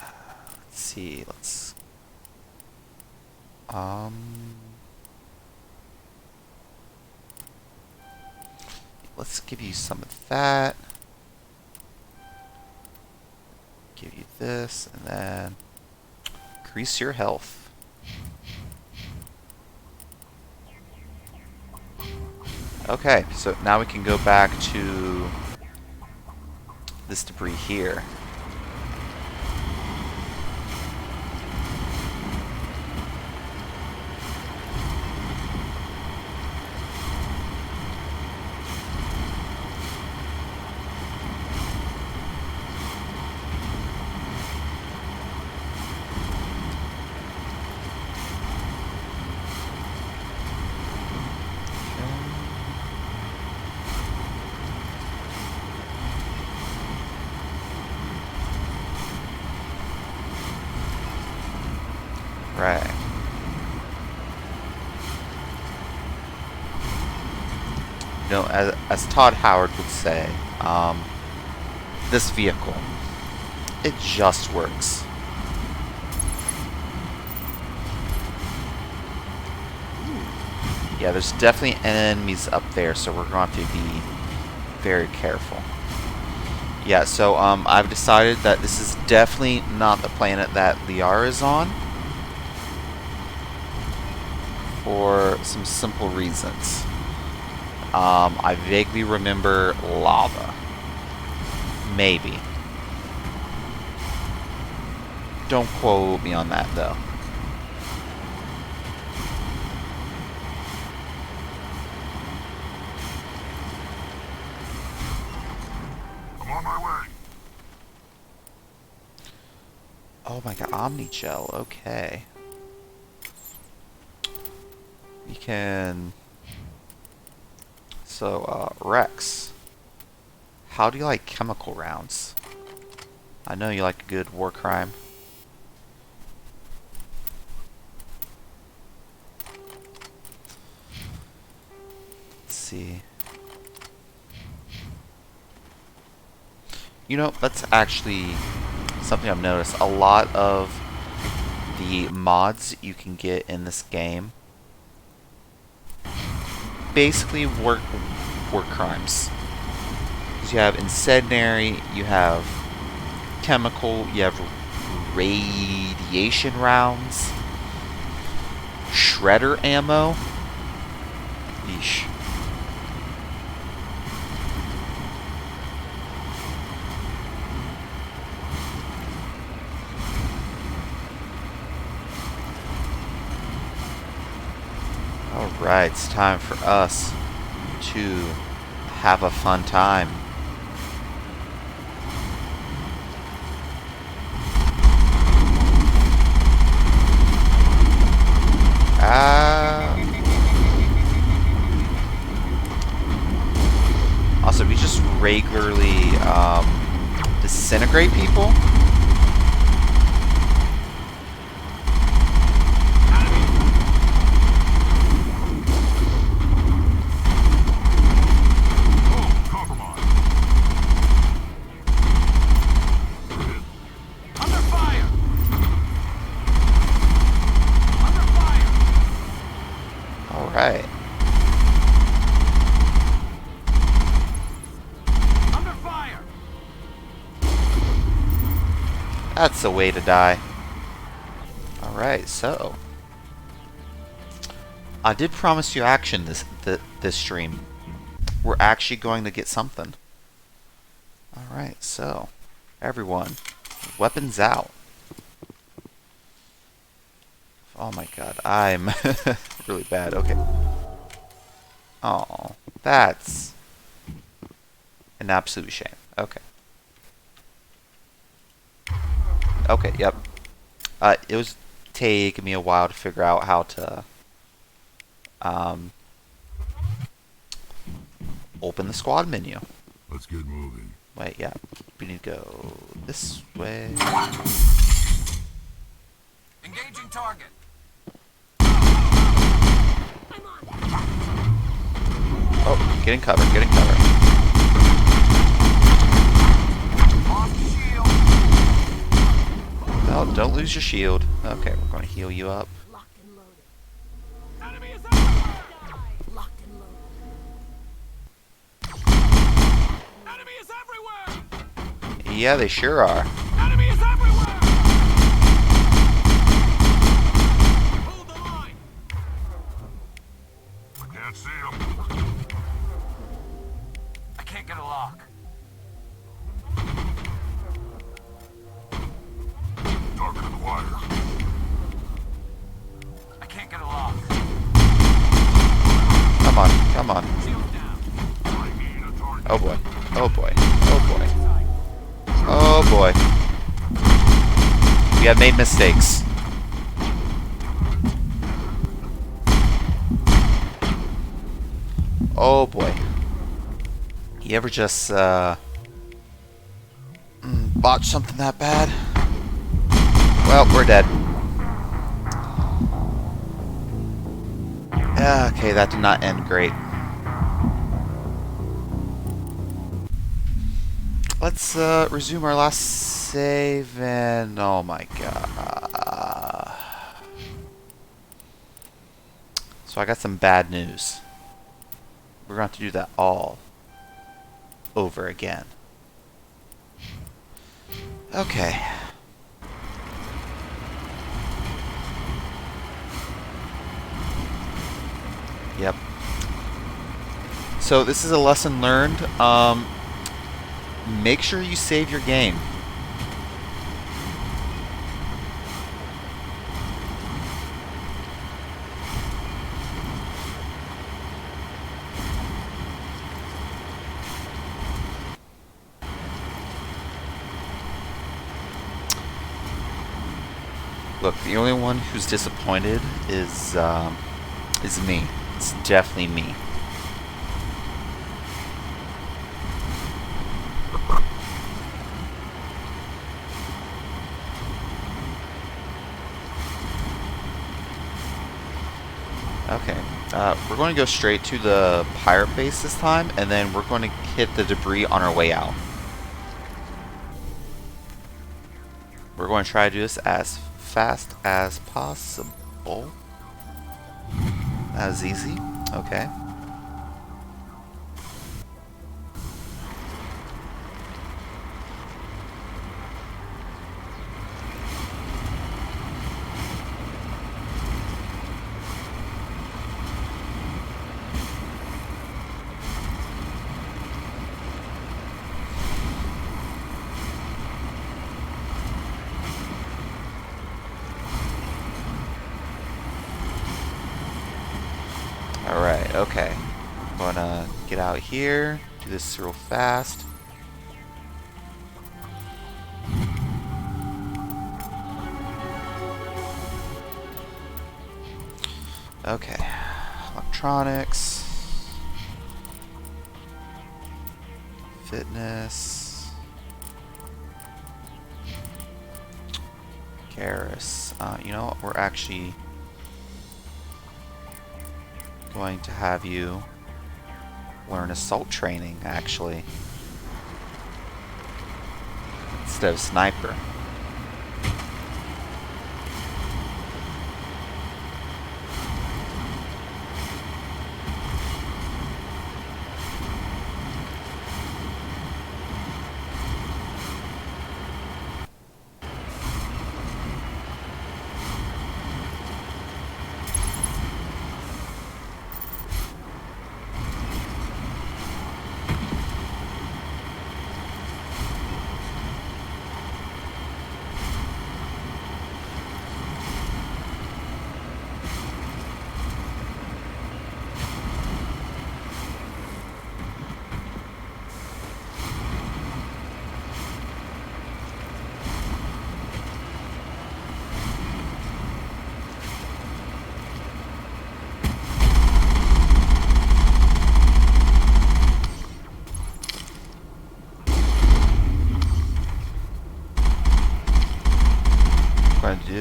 Let's see, let's give you some of that. Give you this, and then increase your health. Okay, so now we can go back to this debris here. Right. You know, as Todd Howard would say, this vehicle, it just works. Yeah, there's definitely enemies up there, so we're going to have to be very careful. Yeah, so I've decided that this is definitely not the planet that Liara is on, for some simple reasons. I vaguely remember lava. Maybe. Don't quote me on that, though. I'm on my way. Oh my god, Omnigel, okay. You can... So, Rex, how do you like chemical rounds? I know you like a good war crime. Let's see. You know, that's actually something I've noticed. A lot of the mods you can get in this game basically work crimes. You have incendiary, you have chemical, you have radiation rounds, shredder ammo. Yeesh. Alright, it's time for us to have a fun time. Also, we just regularly disintegrate people. Alright. Under fire. That's the way to die. Alright, so I did promise you action this stream. We're actually going to get something. Alright, so everyone, weapons out. Oh my god, I'm really bad. Okay. Oh, that's an absolute shame. Okay. Okay, yep. It was taking me a while to figure out how to open the squad menu. Let's get moving. Wait, yeah. We need to go this way. Engaging target. Oh, getting cover, getting cover. Lost shield. Oh, don't lose your shield. Okay, we're going to heal you up. Locked and loaded. Enemy is everywhere! Locked and loaded. Enemy is everywhere! Yeah, they sure are. Enemy is everywhere! Hold the line! I can't see him. I can't get a lock. Target acquired. I can't get a lock. Come on, come on. Shield down. I need a target. Oh boy, oh boy, oh boy. Oh boy. We have made mistakes. Oh boy. You ever just botch something that bad? Well, we're dead. Okay, that did not end great. Let's resume our last save and oh my god. So I got some bad news. We're going to have to do that all over again. Okay. Yep. So this is a lesson learned. Make sure you save your game. Look, the only one who's disappointed is me. It's definitely me. Okay, we're going to go straight to the pirate base this time, and then we're going to hit the debris on our way out. We're going to try to do this as fast as possible. That was easy. Okay. Alright, okay. I'm gonna get out here, do this real fast. Okay. Electronics. Fitness. Garrus. You know what? We're actually going to have you learn assault training, actually, instead of sniper.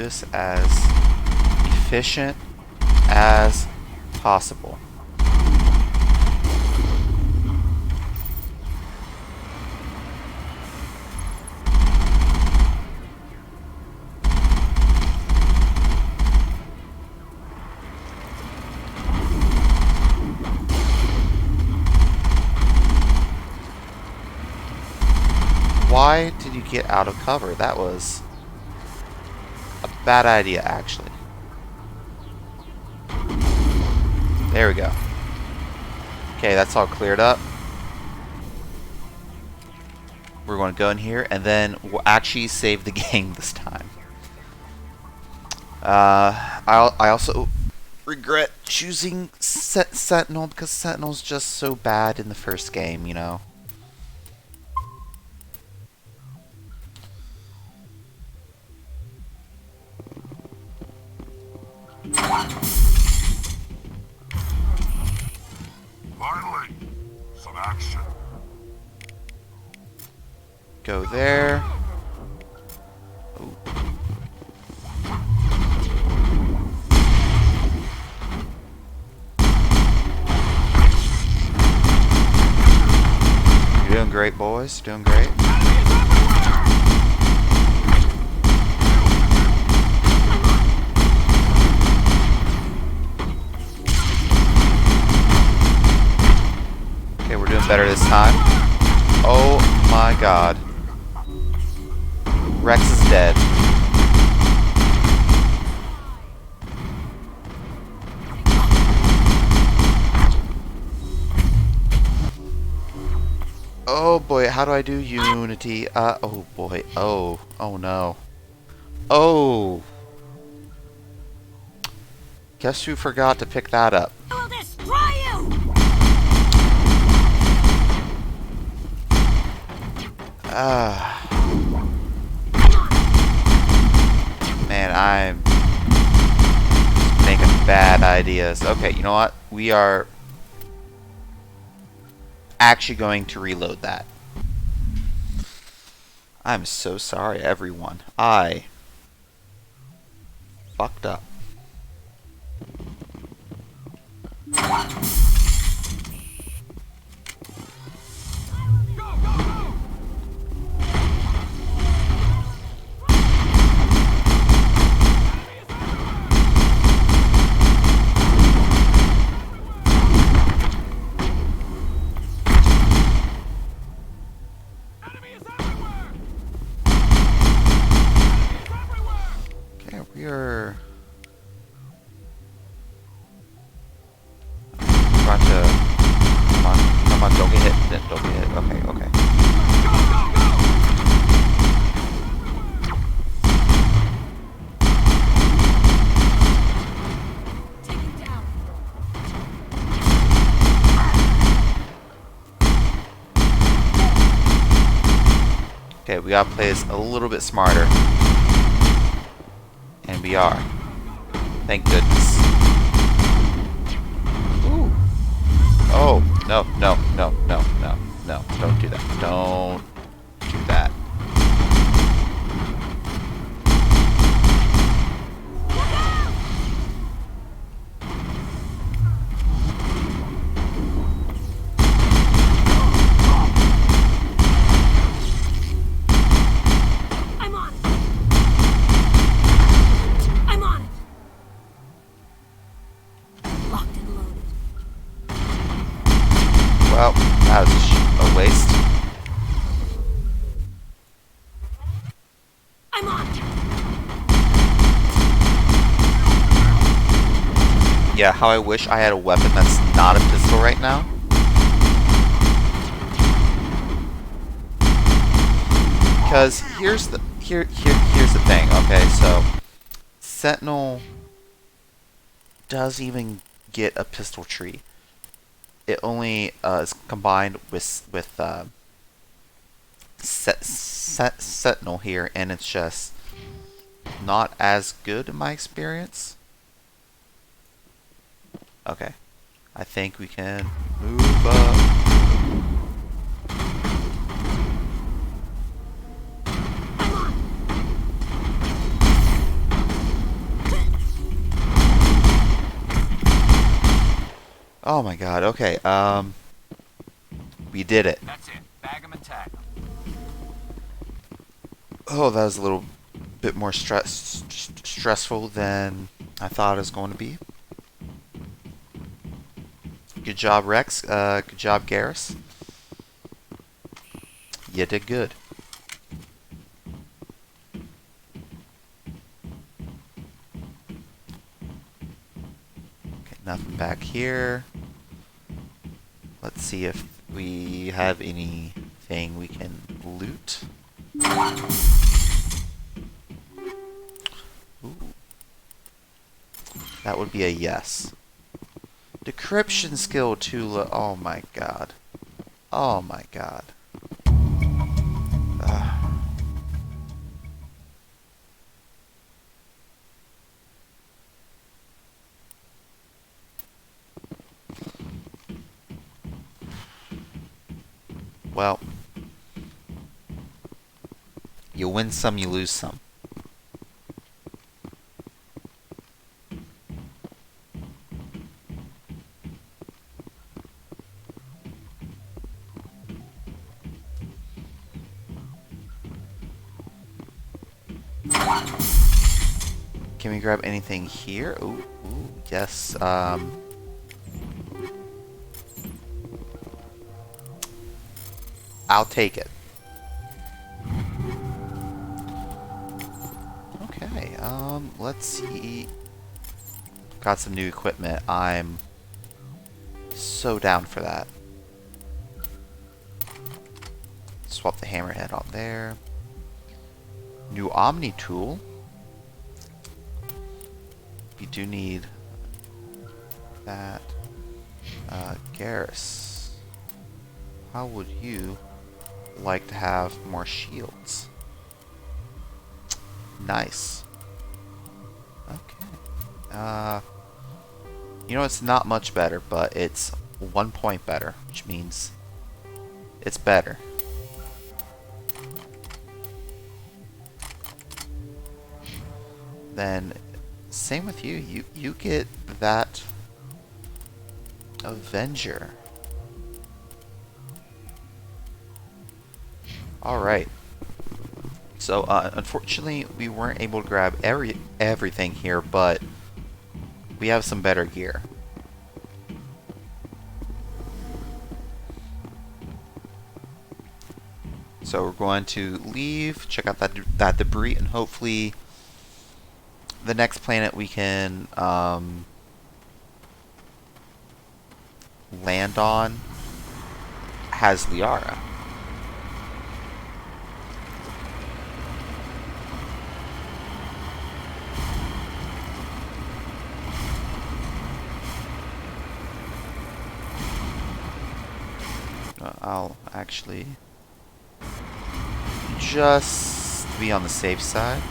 this as efficient as possible. Why did you get out of cover? That was a bad idea, actually. There we go. Okay, that's all cleared up. We're going to go in here, and then we'll actually save the game this time. I also regret choosing Sentinel, because Sentinel's just so bad in the first game, you know. Finally, some action. Go there. Ooh. You're doing great, boys. Doing great. Okay, we're doing better this time. Oh my god. Rex is dead. Oh boy, how do I do Unity? Oh boy. Oh no. Oh. Guess who forgot to pick that up? I will destroy you! Man, I'm making bad ideas. Okay, you know what? We are actually going to reload that. I'm so sorry, everyone. I fucked up. Okay, we are trying to come on, don't get hit, don't get hit. Okay, okay. Okay, we gotta play this a little bit smarter. And we are. Thank goodness. Ooh. Oh, no, no, no, no, no, no. Don't do that. Don't do that. Well, that was a waste. I'm on. Yeah, how I wish I had a weapon that's not a pistol right now. Because here's the thing, okay? So Sentinel does even get a pistol tree. It only is combined with Sentinel here, and it's just not as good in my experience. Okay, I think we can move up. Oh my god, okay, we did it. That's it. Bag 'em and tag 'em. Oh, that was a little bit more stressful than I thought it was going to be. Good job, Rex. Good job, Garrus. You did good. Okay, nothing back here. Let's see if we have anything we can loot. Ooh. That would be a yes. Decryption skill too low. Oh my god. Oh my god. Well, you win some, you lose some. Can we grab anything here? Ooh, yes. I'll take it. Okay, let's see. Got some new equipment. I'm so down for that. Swap the hammerhead on there. New Omni tool. We do need that. Garrus, how would you like to have more shields? Nice. Okay. You know, it's not much better, but it's 1 point better, which means it's better. Then same with you. You get that Avenger. Alright. So, unfortunately, we weren't able to grab everything here, but we have some better gear. So we're going to leave, check out that debris, and hopefully the next planet we can land on has Liara. I'll actually just be on the safe side.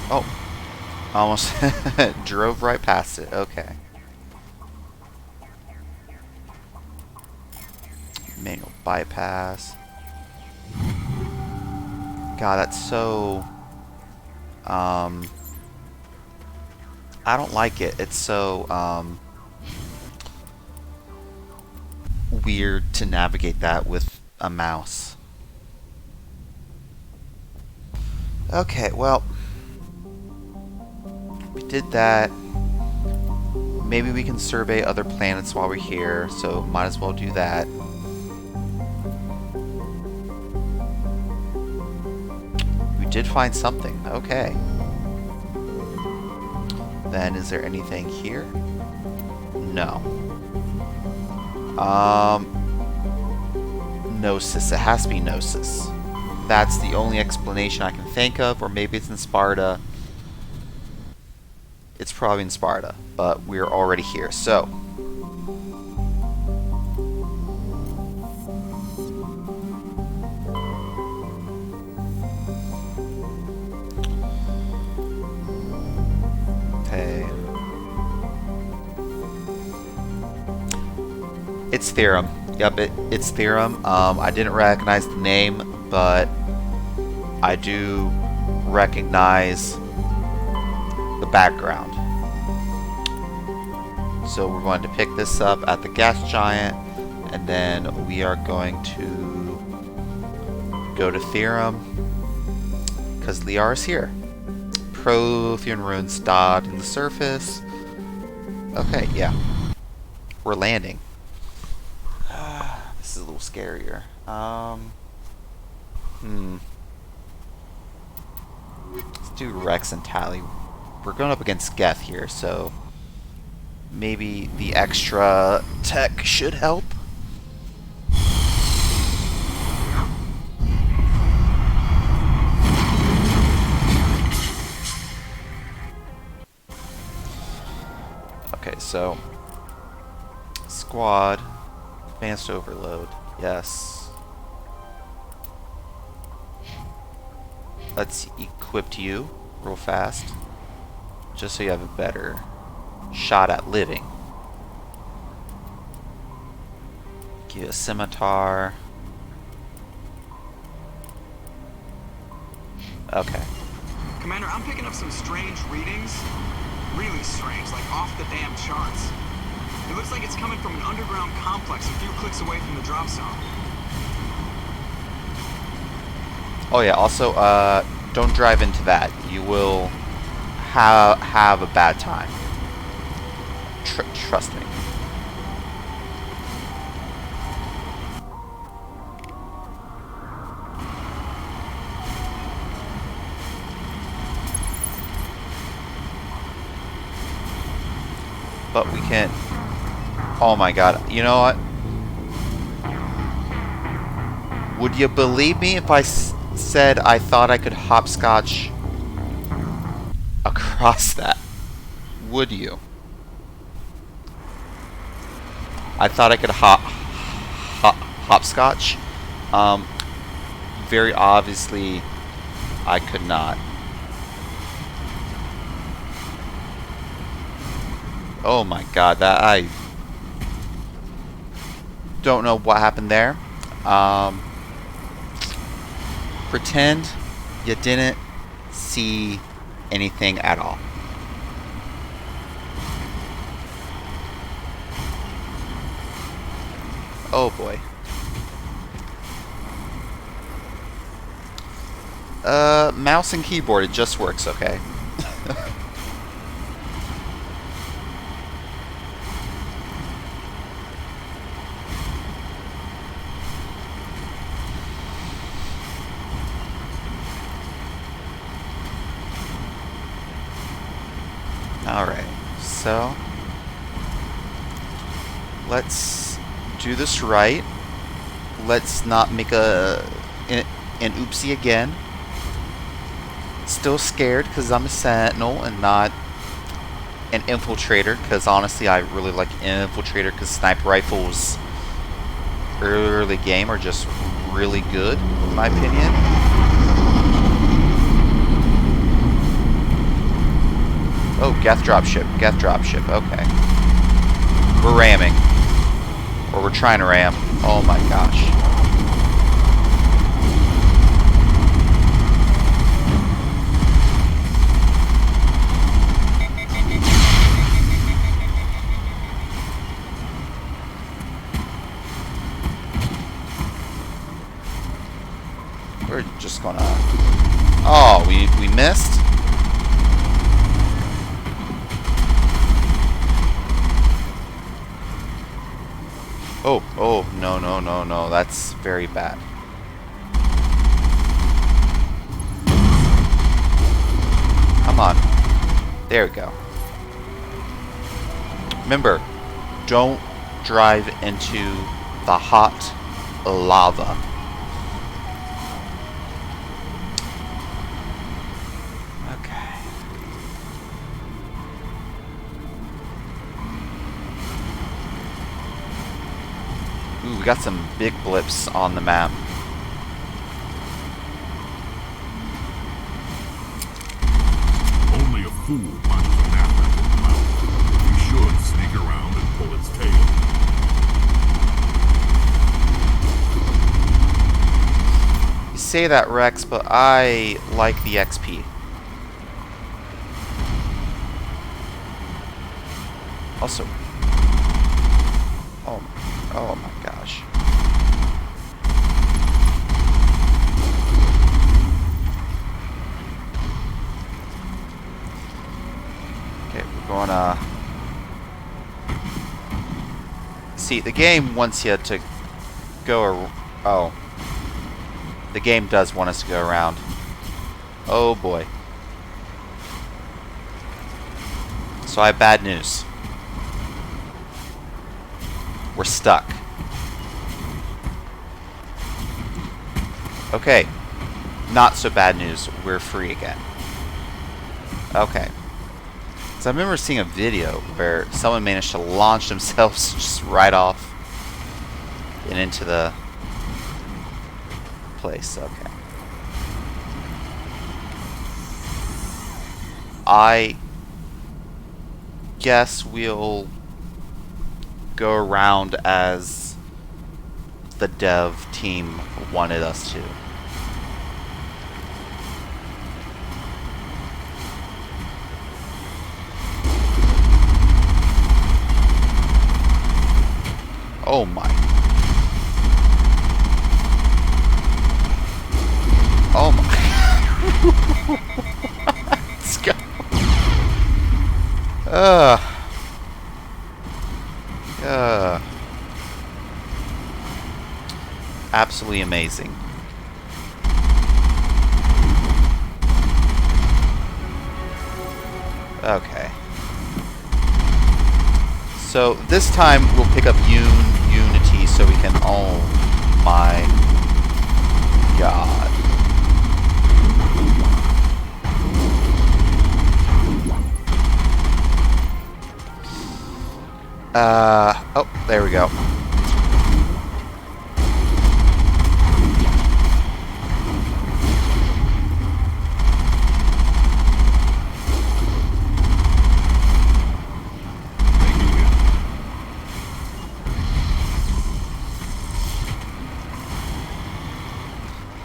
Oh, almost drove right past it. Okay. Manual bypass. God, that's so... I don't like it. It's so weird to navigate that with a mouse. Okay, well... we did that. Maybe we can survey other planets while we're here, so might as well do that. We did find something. Okay. Then is there anything here? No. Gnosis. It has to be Gnosis. That's the only explanation I can think of, or maybe it's in Sparta. it's probably in Sparta, but we're already here. So, okay, it's Theorem. Yep, it's Theorem. I didn't recognize the name, but I do recognize the background. So we're going to pick this up at the gas giant, and then we are going to go to Theorem because Liara's here. Prothean runes dotting the surface. Okay, yeah, we're landing. This is a little scarier. Let's do Rex and Tally. We're going up against Geth here, so maybe the extra tech should help. Okay, so squad, advanced overload, yes. Let's equip you real fast, just so you have a better shot at living. Give you a scimitar. Okay. Commander, I'm picking up some strange readings. Really strange, like off the damn charts. It looks like it's coming from an underground complex a few clicks away from the drop zone. Oh yeah, also, don't drive into that. You will have a bad time. Trust me. But we can't... Oh my god. You know what? Would you believe me if I said I thought I could hopscotch across that? Would you? I thought I could hopscotch. Very obviously, I could not. Oh my god, that I don't know what happened there. Pretend you didn't see anything at all. Oh boy. Mouse and keyboard, it just works, okay? Alright, so let's do this right. Let's not make an oopsie again. Still scared because I'm a sentinel and not an infiltrator, because honestly I really like infiltrator because sniper rifles early game are just really good in my opinion. Oh, Geth dropship. Geth dropship. Okay. We're ramming. Or we're trying to ram. Oh my gosh. We're just gonna... Oh, we missed? Oh, no, that's very bad. Come on. There we go. Remember, don't drive into the hot lava. Ooh, we got some big blips on the map. Only a fool punches a napkin in the mouth. You should sneak around and pull its tail. You say that, Rex, but I like the XP. Also, oh my gosh. Okay, we're gonna see. The game wants you to go. Oh, the game does want us to go around. Oh boy. So I have bad news. We're stuck. Okay. Not so bad news. We're free again. Okay. So I remember seeing a video where someone managed to launch themselves just right off and into the place. Okay. I guess we'll go around as the dev team wanted us to. Oh my. Oh my. Let's go. Absolutely amazing. Okay. So this time we'll pick up Unity so we can. Oh my god. Oh, there we go.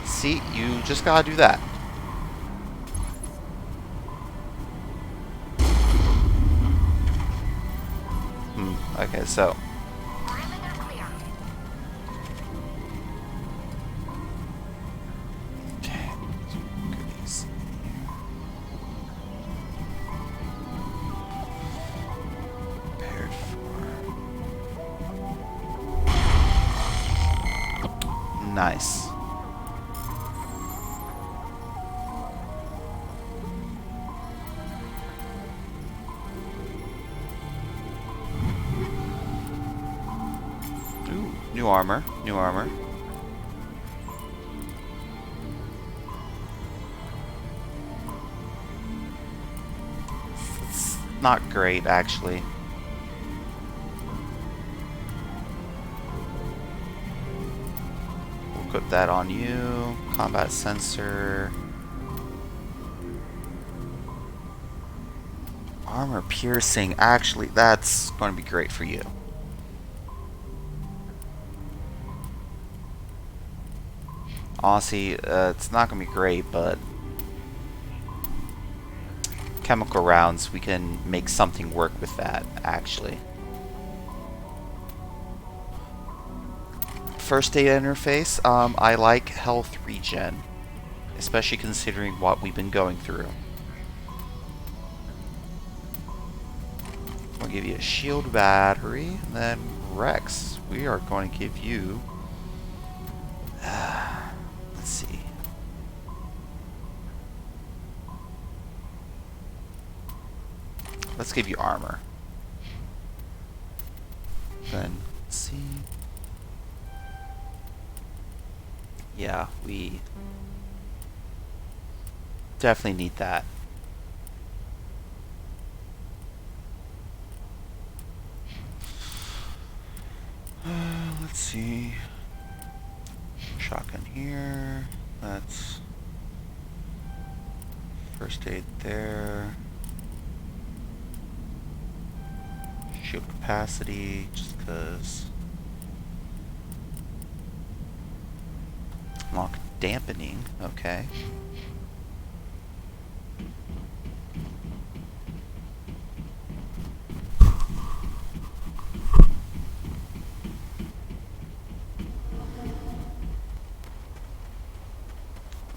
See, you just gotta do that. Okay, so. Okay, goodies. Prepared for. Nice. New armor, new armor. It's not great, actually. We'll put that on you. Combat sensor. Armor piercing, actually, that's going to be great for you. Honestly, it's not going to be great, but chemical rounds, we can make something work with that, actually. First data interface, I like health regen, especially considering what we've been going through. I'll give you a shield battery, and then Rex, we are going to give you... let's see. Let's give you armor. Then, let's see. Yeah, we definitely need that. Let's see. Shotgun here. That's first aid there. Shield capacity, just because. Lock dampening, okay.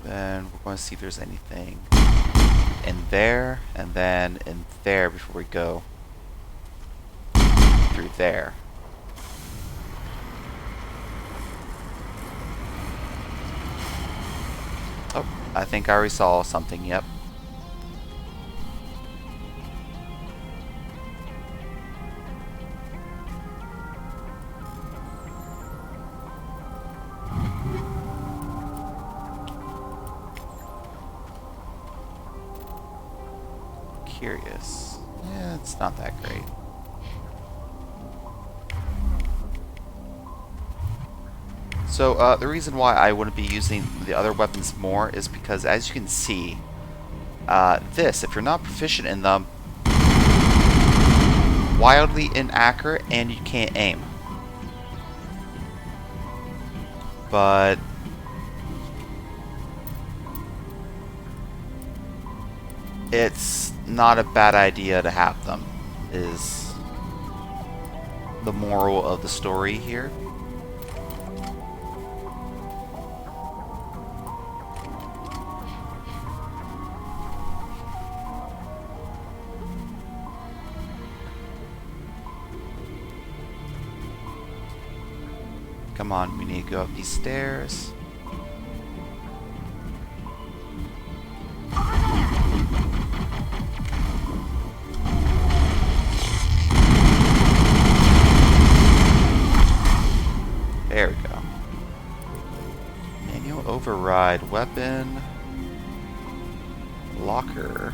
Then we're going to see if there's anything in there, and then in there before we go through there. Oh, I think I already saw something, yep. Curious. Yeah, it's not that great. So the reason why I wouldn't be using the other weapons more is because, as you can see, if you're not proficient in them, wildly inaccurate and you can't aim. But it's not a bad idea to have them, is the moral of the story here. Come on, we need to go up these stairs. There we go. Manual override, weapon, locker.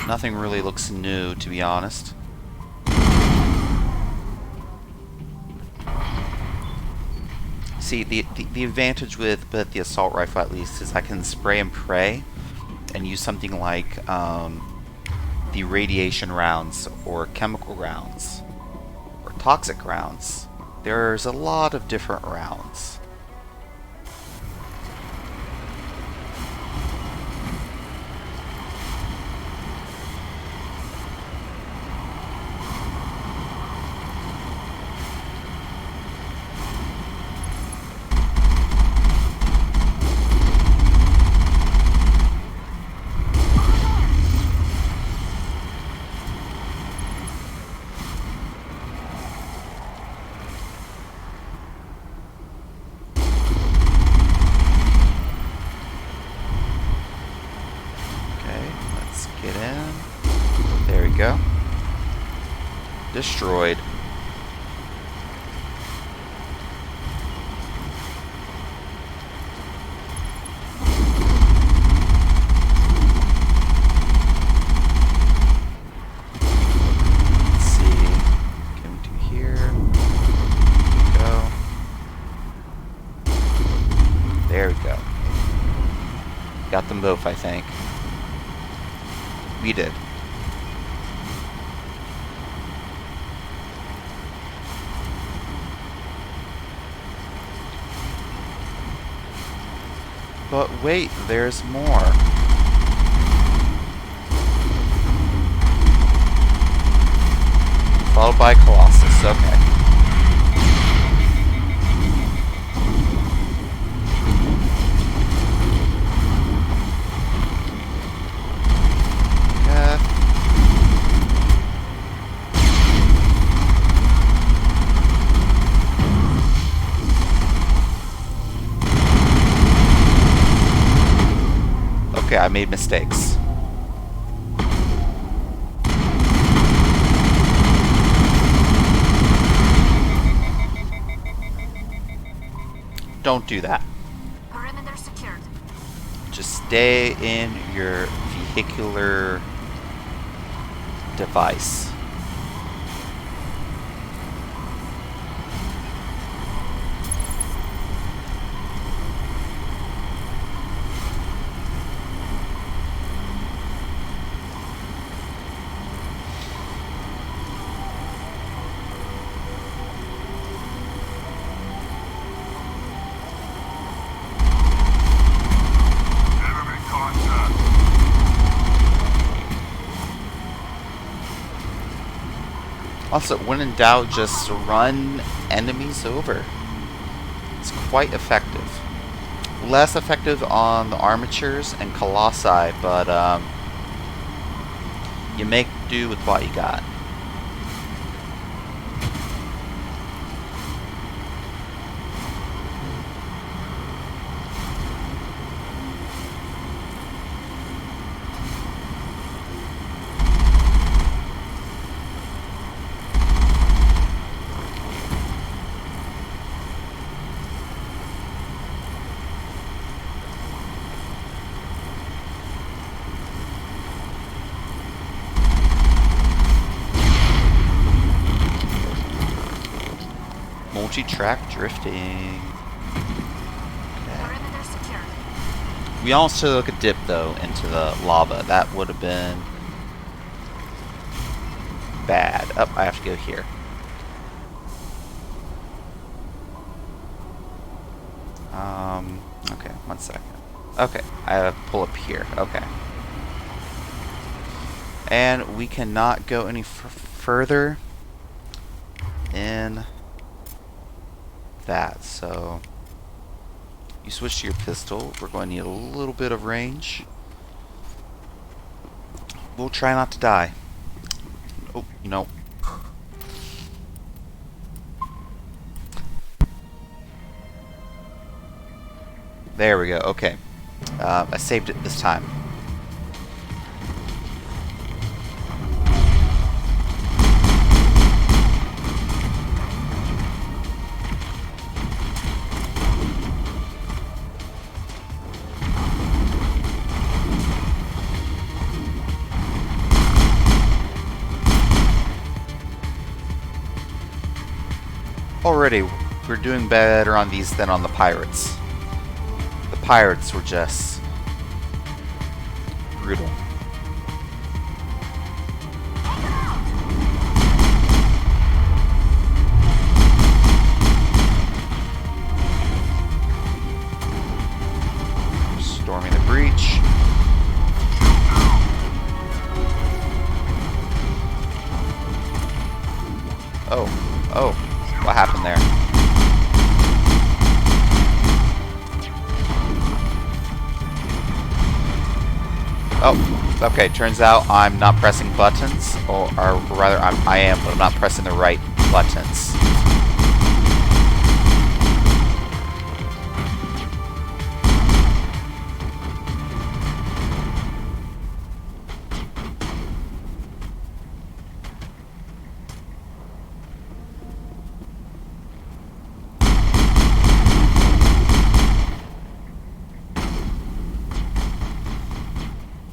Nothing really looks new, to be honest. See, the advantage with the assault rifle, at least, is I can spray and pray and use something like the radiation rounds or chemical rounds or toxic rounds. There's a lot of different rounds. Get in. There we go. Destroyed. Let's see. Coming to here. Go. There we go. Got them both, I think. We did. But wait, there's more. Followed by Colossus, okay. Okay, I made mistakes. Don't do that. Perimeter secured. Just stay in your vehicular device. Also, when in doubt, just run enemies over. It's quite effective. Less effective on the armatures and colossi, but you make do with what you got. Multi-track drifting. Okay. We also took a dip though into the lava. That would have been bad. Oh, I have to go here. Okay, 1 second. Okay, I have to pull up here. Okay. And we cannot go any further in that, so you switch to your pistol. We're going to need a little bit of range. We'll try not to die. Oh, no. There we go, okay. I saved it this time. Already, we're doing better on these than on the pirates. The pirates were just brutal. Storming the breach. Oh, what happened there? Oh, okay, turns out I'm not pressing buttons, or rather I am, but I'm not pressing the right buttons.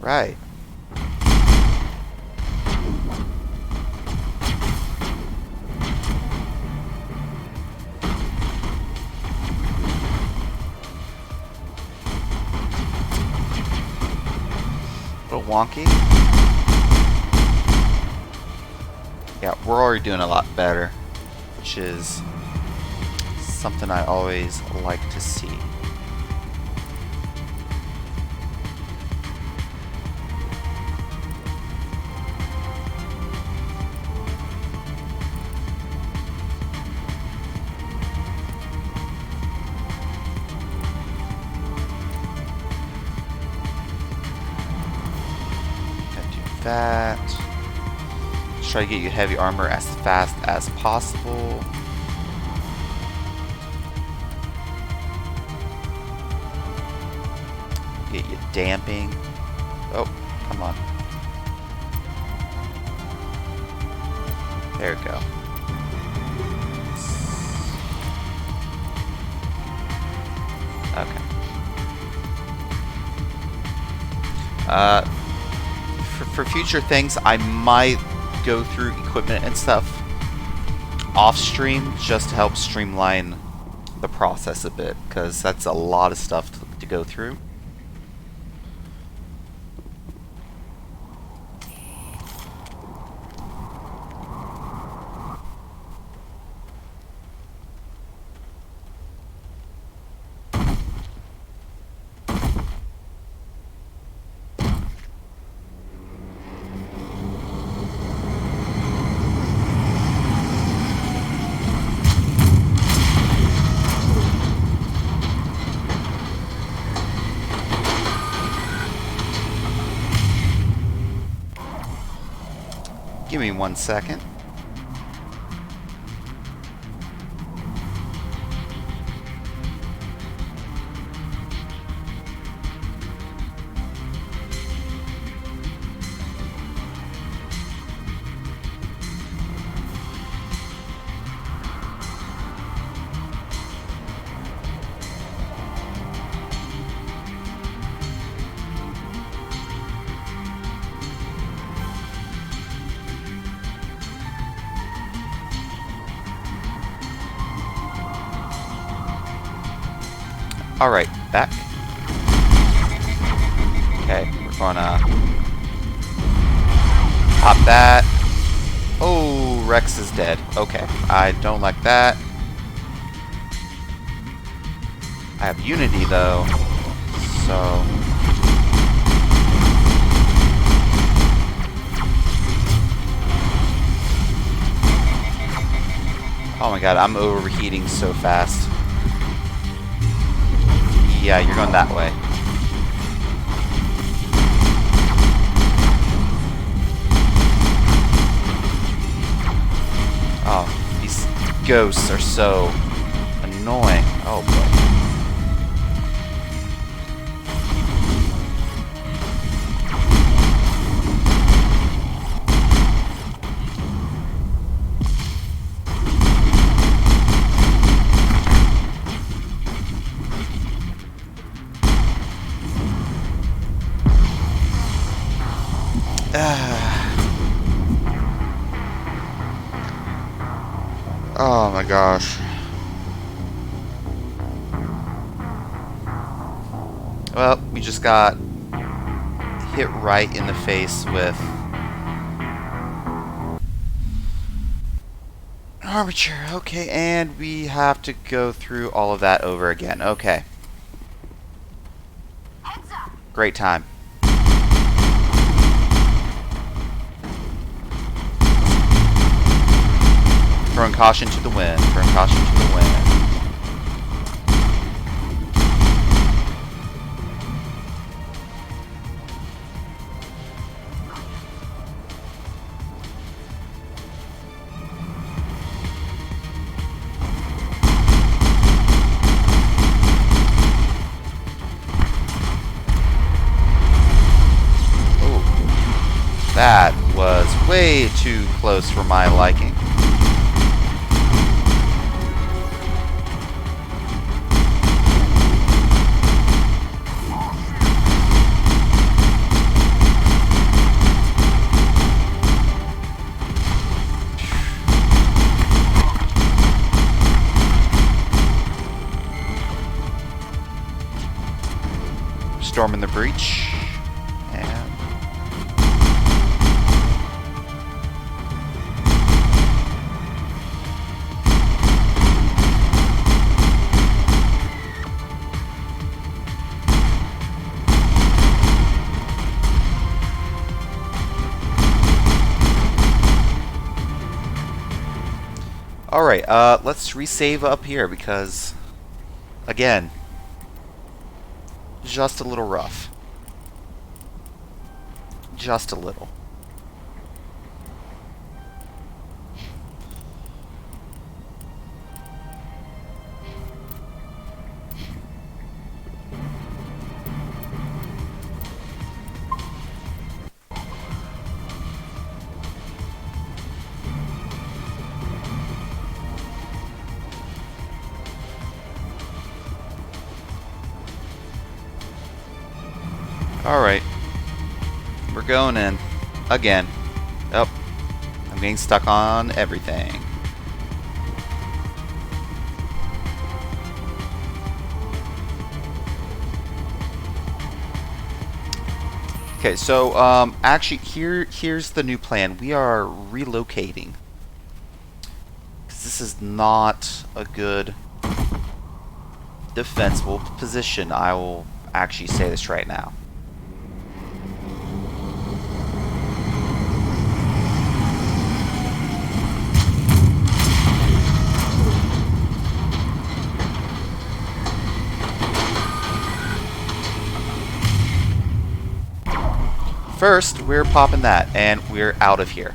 Right. A little wonky. Yeah, we're already doing a lot better, which is something I always like to see. That. Let's try to get you heavy armor as fast as possible. Get you damping. Oh, come on. There we go. Okay. For future things, I might go through equipment and stuff off stream just to help streamline the process a bit, because that's a lot of stuff to go through. Give me 1 second. Alright, back. Okay, we're gonna pop that. Oh, Rex is dead. Okay, I don't like that. I have Unity though, so... Oh my god, I'm overheating so fast. Yeah, you're going that way. Oh, these ghosts are so annoying. Oh boy. Oh my gosh. Well, we just got hit right in the face with armature. Okay, and we have to go through all of that over again. Okay. Great time. Throwing caution to the wind. Throwing caution to the wind. Oh, that was way too close for my liking. Storming the breach, and alright, let's resave up here because, again, just a little rough. Just a little. Alright. We're going in. Again. Oh. I'm getting stuck on everything. Okay, so, actually, here's the new plan. We are relocating. Because this is not a good defensible position. I will actually say this right now. First, we're popping that, and we're out of here.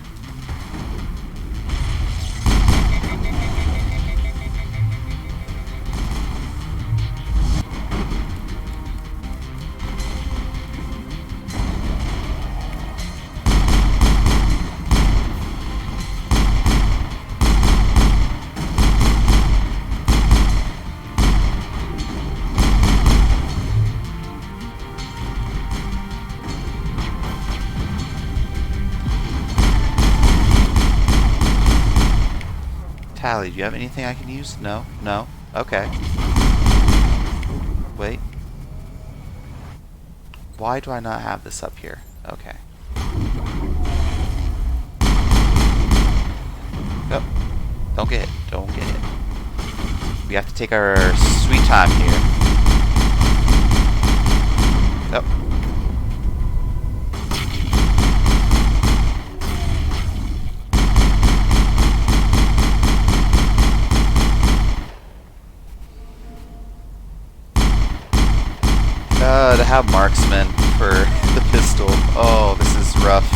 Tally, do you have anything I can use? No? No? Okay. Wait. Why do I not have this up here? Okay. Oh. Don't get hit. Don't get hit. We have to take our sweet time here. Oh. To have marksman for the pistol. Oh, this is rough.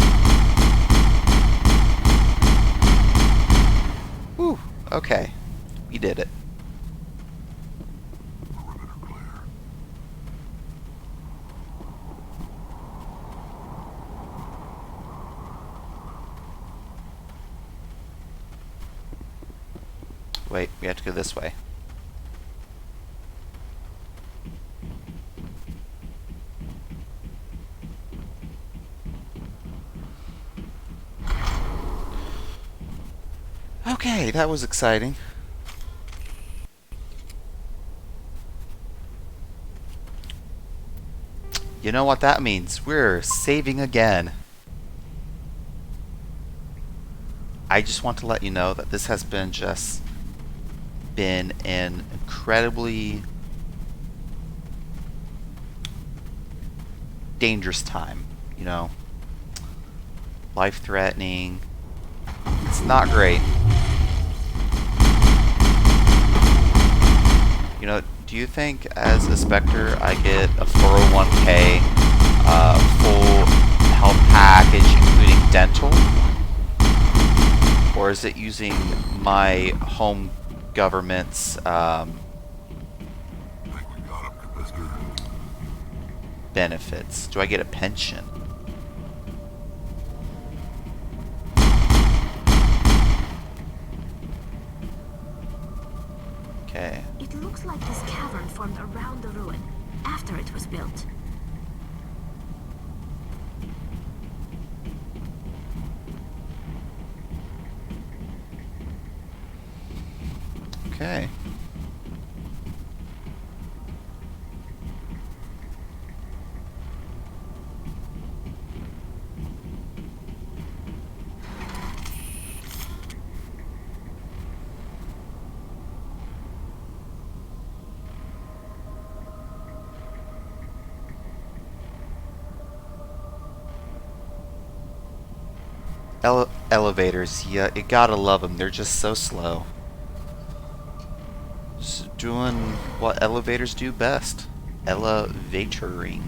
Whew. Okay. We did it. Perimeter clear. Wait, we have to go this way. Okay, that was exciting. You know what that means? We're saving again. I just want to let you know that this has been an incredibly dangerous time. You know, life-threatening. It's not great. You know, do you think as a Spectre I get a 401k, full health package including dental? Or is it using my home government's benefits? Do I get a pension? Okay. It looks like this cavern formed around the ruin after it was built. Okay. Elevators, yeah, you gotta love them. They're just so slow. Just doing what elevators do best. Elevatoring.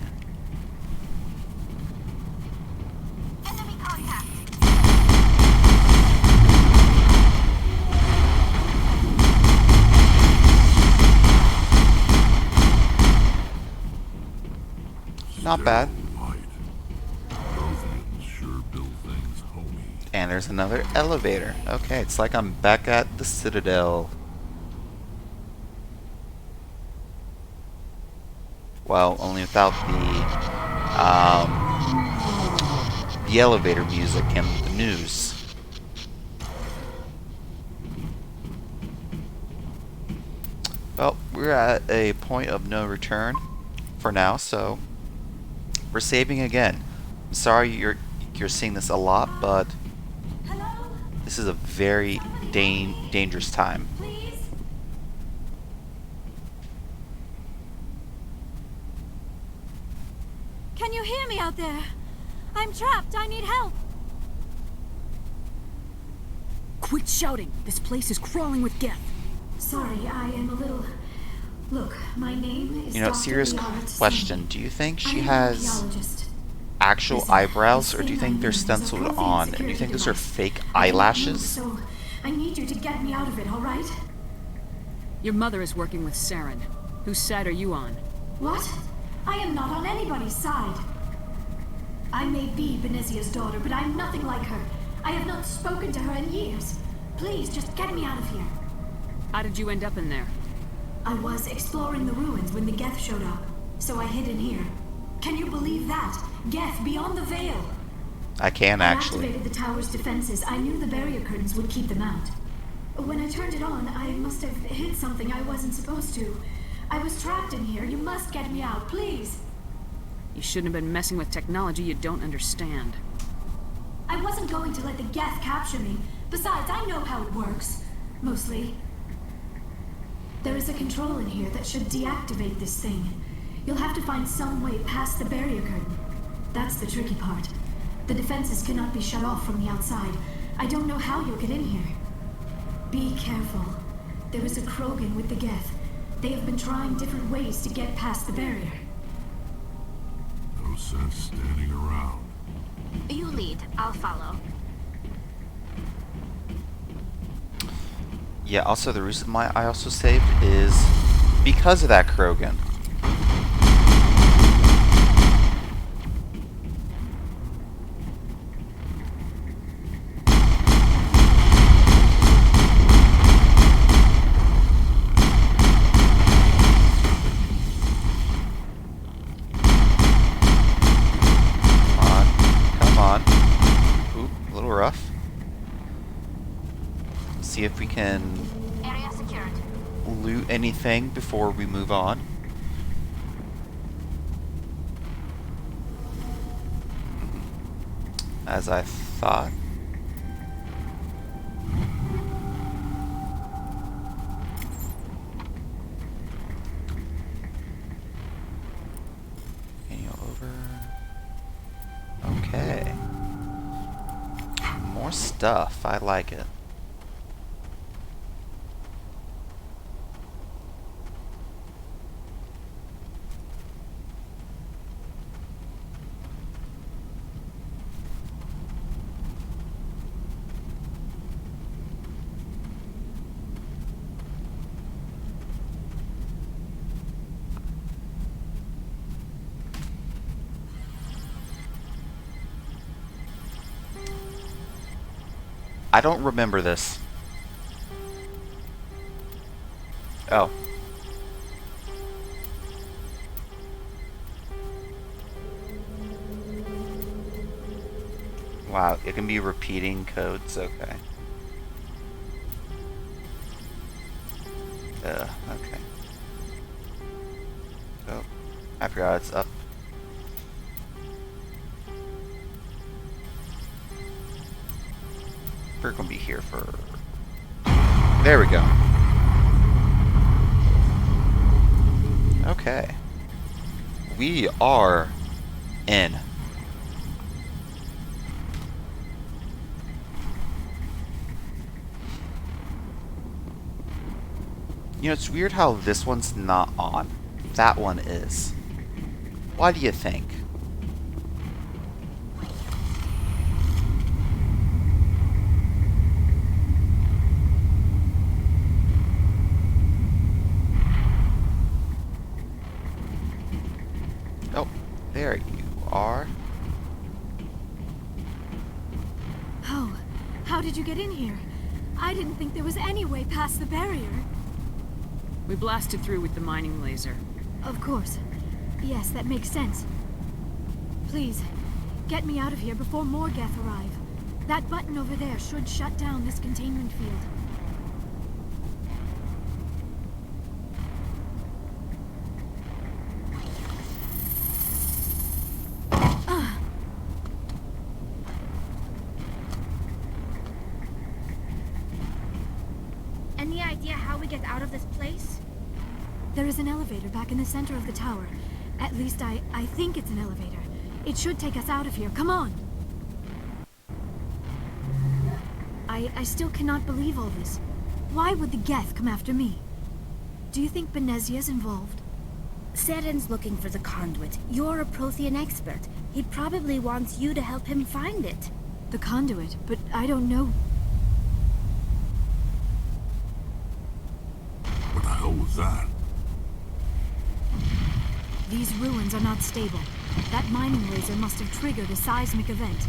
Enemy contact. Not bad. Sure build things homey. And there's another elevator. Okay, it's like I'm back at the Citadel. Well, only without the elevator music and the news. Well, we're at a point of no return for now, so we're saving again. I'm sorry you're seeing this a lot, but this is a very dangerous time. Can you hear me out there? I'm trapped. I need help. Quit shouting. This place is crawling with Geth. Sorry, I am a little... Look, my name is You know, Dr. serious Liara. question. Do you think I she am an has archaeologist. actual Listen, eyebrows, or this do you thing think they're I need is a stenciled Prothean on? And do you security think those are device. fake I don't eyelashes? know, so I need you to get me out of it, all right? Your mother is working with Saren. Whose side are you on? What? I am not on anybody's side. I may be Benezia's daughter, but I'm nothing like her. I have not spoken to her in years. Please, just get me out of here. How did you end up in there? I was exploring the ruins when the Geth showed up, so I hid in here. Can you believe that? Geth beyond the veil. I can I actually. activated the tower's defenses. I knew the barrier curtains would keep them out. When I turned it on, I must have hit something I wasn't supposed to. I was trapped in here. You must get me out, please. You shouldn't have been messing with technology you don't understand. I wasn't going to let the Geth capture me. Besides, I know how it works. Mostly. There is a control in here that should deactivate this thing. You'll have to find some way past the barrier curtain. That's the tricky part. The defenses cannot be shut off from the outside. I don't know how you'll get in here. Be careful. There is a Krogan with the Geth. They have been trying different ways to get past the barrier. No sense standing around. You lead. I'll follow. Yeah, also the reason why I also saved is because of that Krogan. Come on. Oop, a little rough. See if we can Area secured. loot anything before we move on. As I thought. Manual over. Okay. More stuff. I like it. I don't remember this. Oh. Wow, it can be repeating codes, okay. Okay. Oh, I forgot it's up. We're gonna be here for... There we go. Okay. We are in. You know, it's weird how this one's not on. That one is. Why do you think? Oh, there you are. Oh, how did you get in here? I didn't think there was any way past the barrier. We blasted through with the mining laser. Of course. Yes, that makes sense. Please, get me out of here before more Geth arrive. That button over there should shut down this containment field. Any idea how we get out of this place? There is an elevator back in the center of the tower. At least I think it's an elevator. It should take us out of here. Come on! I still cannot believe all this. Why would the Geth come after me? Do you think Benezia's involved? Saren's looking for the conduit. You're a Prothean expert. He probably wants you to help him find it. The conduit? But I don't know. What the hell was that? These ruins are not stable. That mining laser must have triggered a seismic event.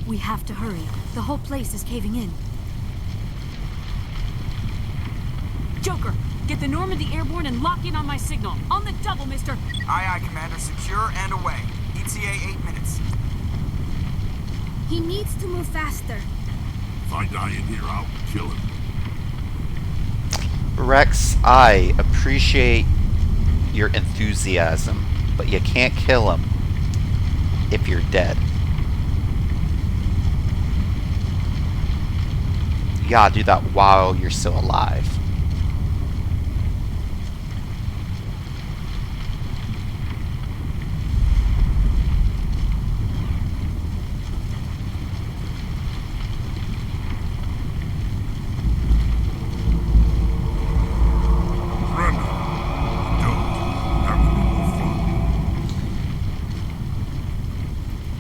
We have to hurry. The whole place is caving in. Joker, get the Normandy airborne and lock in on my signal. On the double, mister. Aye, aye, Commander. Secure and away. ETA 8 minutes. He needs to move faster. If I die in here, I'll kill him. Rex, I appreciate your enthusiasm, but you can't kill him if you're dead. You gotta do that while you're still alive.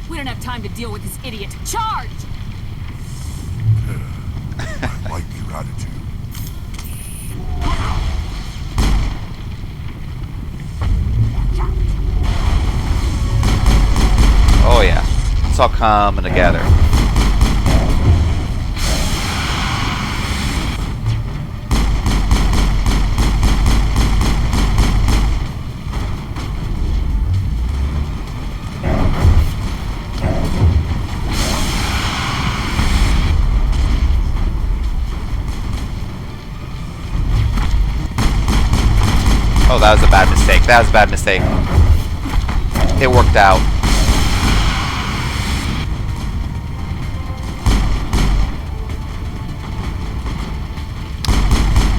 We don't have time to deal with this idiot. Charge! I like your attitude. Oh yeah, it's all coming together. Oh, that was a bad mistake. That was a bad mistake. It worked out.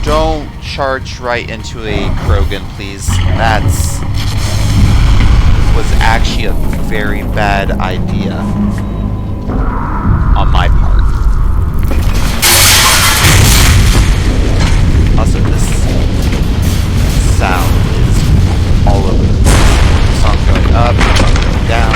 Don't charge right into a Krogan, please. That's was actually a very bad idea on my part. Also, this sound is all over the place. Song going up, song going down.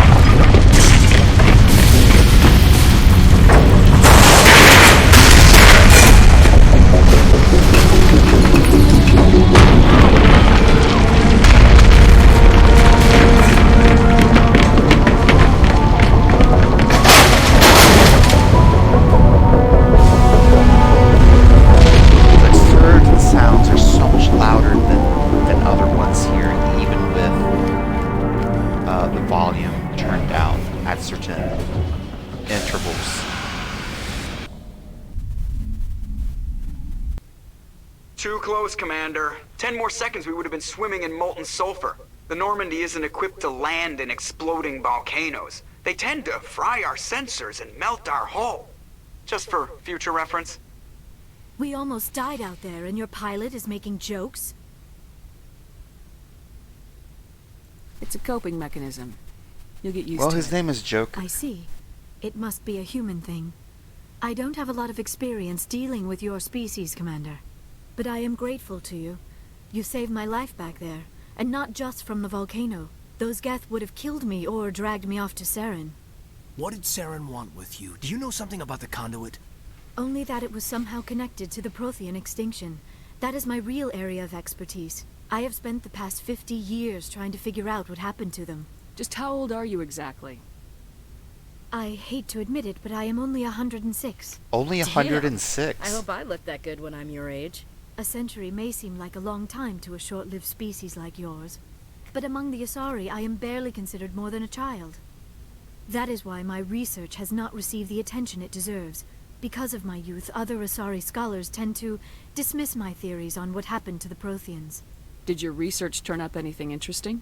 Too close, Commander. 10 more seconds we would have been swimming in molten sulfur. The Normandy isn't equipped to land in exploding volcanoes. They tend to fry our sensors and melt our hull. Just for future reference. We almost died out there, and your pilot is making jokes? It's a coping mechanism. You'll get used to it. Well, his name is Joker. I see. It must be a human thing. I don't have a lot of experience dealing with your species, Commander. But I am grateful to you. You saved my life back there, and not just from the volcano. Those Geth would have killed me or dragged me off to Saren. What did Saren want with you? Do you know something about the conduit? Only that it was somehow connected to the Prothean extinction. That is my real area of expertise. I have spent the past 50 years trying to figure out what happened to them. Just how old are you exactly? I hate to admit it, but I am only 106. Only 106? I hope I look that good when I'm your age. A century may seem like a long time to a short-lived species like yours, but among the Asari I am barely considered more than a child. That is why my research has not received the attention it deserves. Because of my youth, other Asari scholars tend to dismiss my theories on what happened to the Protheans. Did your research turn up anything interesting?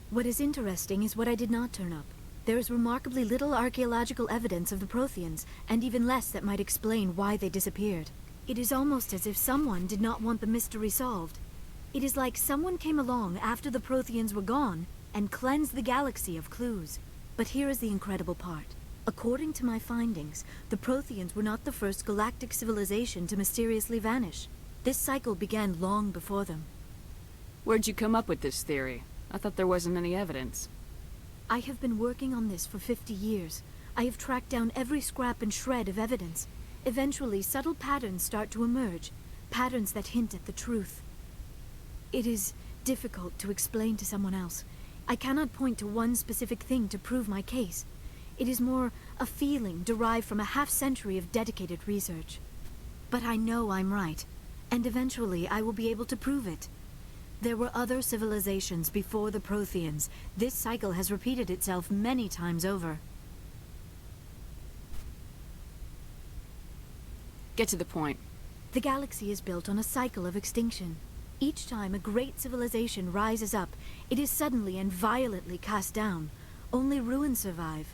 What is interesting is what I did not turn up. There is remarkably little archaeological evidence of the Protheans, and even less that might explain why they disappeared. It is almost as if someone did not want the mystery solved. It is like someone came along after the Protheans were gone and cleansed the galaxy of clues. But here is the incredible part. According to my findings, the Protheans were not the first galactic civilization to mysteriously vanish. This cycle began long before them. Where'd you come up with this theory? I thought there wasn't any evidence. I have been working on this for 50 years. I have tracked down every scrap and shred of evidence. Eventually, subtle patterns start to emerge, patterns that hint at the truth. It is difficult to explain to someone else. I cannot point to one specific thing to prove my case. It is more a feeling derived from a half-century of dedicated research. But I know I'm right, and eventually I will be able to prove it. There were other civilizations before the Protheans. This cycle has repeated itself many times over. Get to the point. The galaxy is built on a cycle of extinction. Each time a great civilization rises up, it is suddenly and violently cast down. Only ruins survive.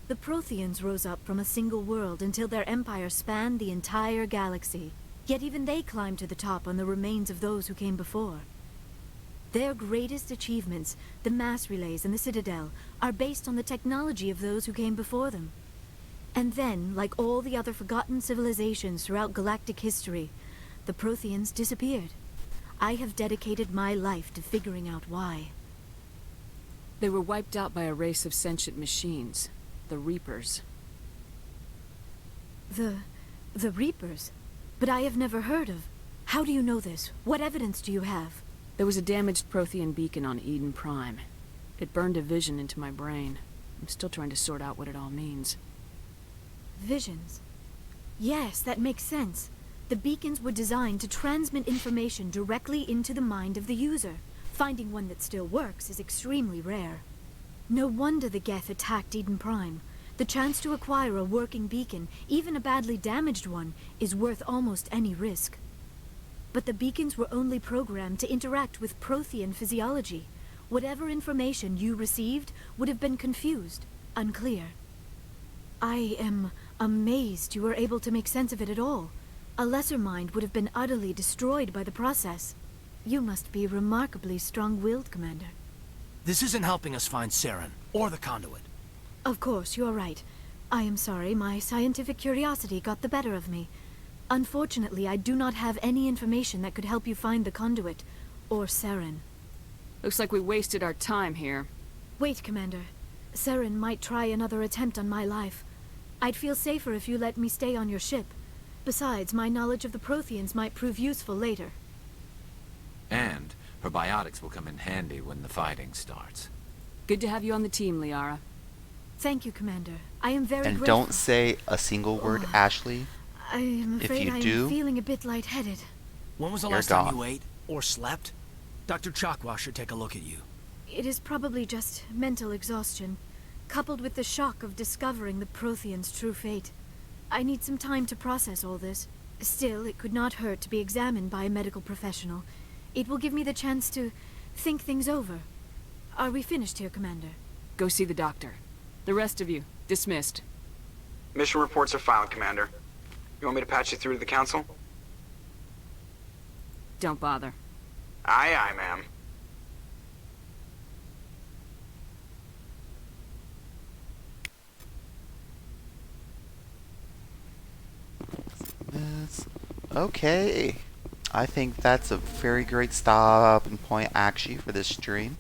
The Protheans rose up from a single world until their empire spanned the entire galaxy. Yet even they climbed to the top on the remains of those who came before. Their greatest achievements, the mass relays and the Citadel, are based on the technology of those who came before them. And then, like all the other forgotten civilizations throughout galactic history, the Protheans disappeared. I have dedicated my life to figuring out why. They were wiped out by a race of sentient machines, the Reapers. The Reapers? But I have never heard of... How do you know this? What evidence do you have? There was a damaged Prothean beacon on Eden Prime. It burned a vision into my brain. I'm still trying to sort out what it all means. Visions. Yes, that makes sense. The beacons were designed to transmit information directly into the mind of the user. Finding one that still works is extremely rare. No wonder the Geth attacked Eden Prime. The chance to acquire a working beacon, even a badly damaged one, is worth almost any risk. But the beacons were only programmed to interact with Prothean physiology. Whatever information you received would have been confused, unclear. I am amazed you were able to make sense of it at all. A lesser mind would have been utterly destroyed by the process. You must be remarkably strong-willed, Commander. This isn't helping us find Saren, or the conduit. Of course, you're right. I am sorry, my scientific curiosity got the better of me. Unfortunately, I do not have any information that could help you find the conduit, or Saren. Looks like we wasted our time here. Wait, Commander. Saren might try another attempt on my life. I'd feel safer if you let me stay on your ship. Besides, my knowledge of the Protheans might prove useful later. And her biotics will come in handy when the fighting starts. Good to have you on the team, Liara. Thank you, Commander. I am very And grateful. don't say a single word, Ashley. I am If afraid you I do, am feeling a bit lightheaded. When was the You're last time gone. you ate, or slept? Dr. Chakwa should take a look at you. It is probably just mental exhaustion, coupled with the shock of discovering the Protheans' true fate. I need some time to process all this. Still, it could not hurt to be examined by a medical professional. It will give me the chance to think things over. Are we finished here, Commander? Go see the doctor. The rest of you, dismissed. Mission reports are filed, Commander. You want me to patch you through to the Council? Don't bother. Aye, aye, ma'am. Okay. I think that's a very great stopping point, actually, for this stream.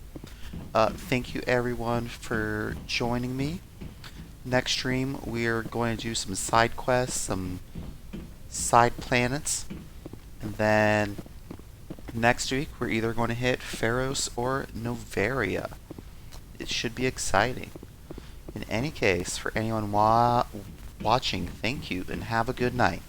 Thank you, everyone, for joining me. Next stream, we're going to do some side quests, some side planets, and then next week, we're either going to hit Pharos or Novaria. It should be exciting. In any case, for anyone watching, thank you, and have a good night.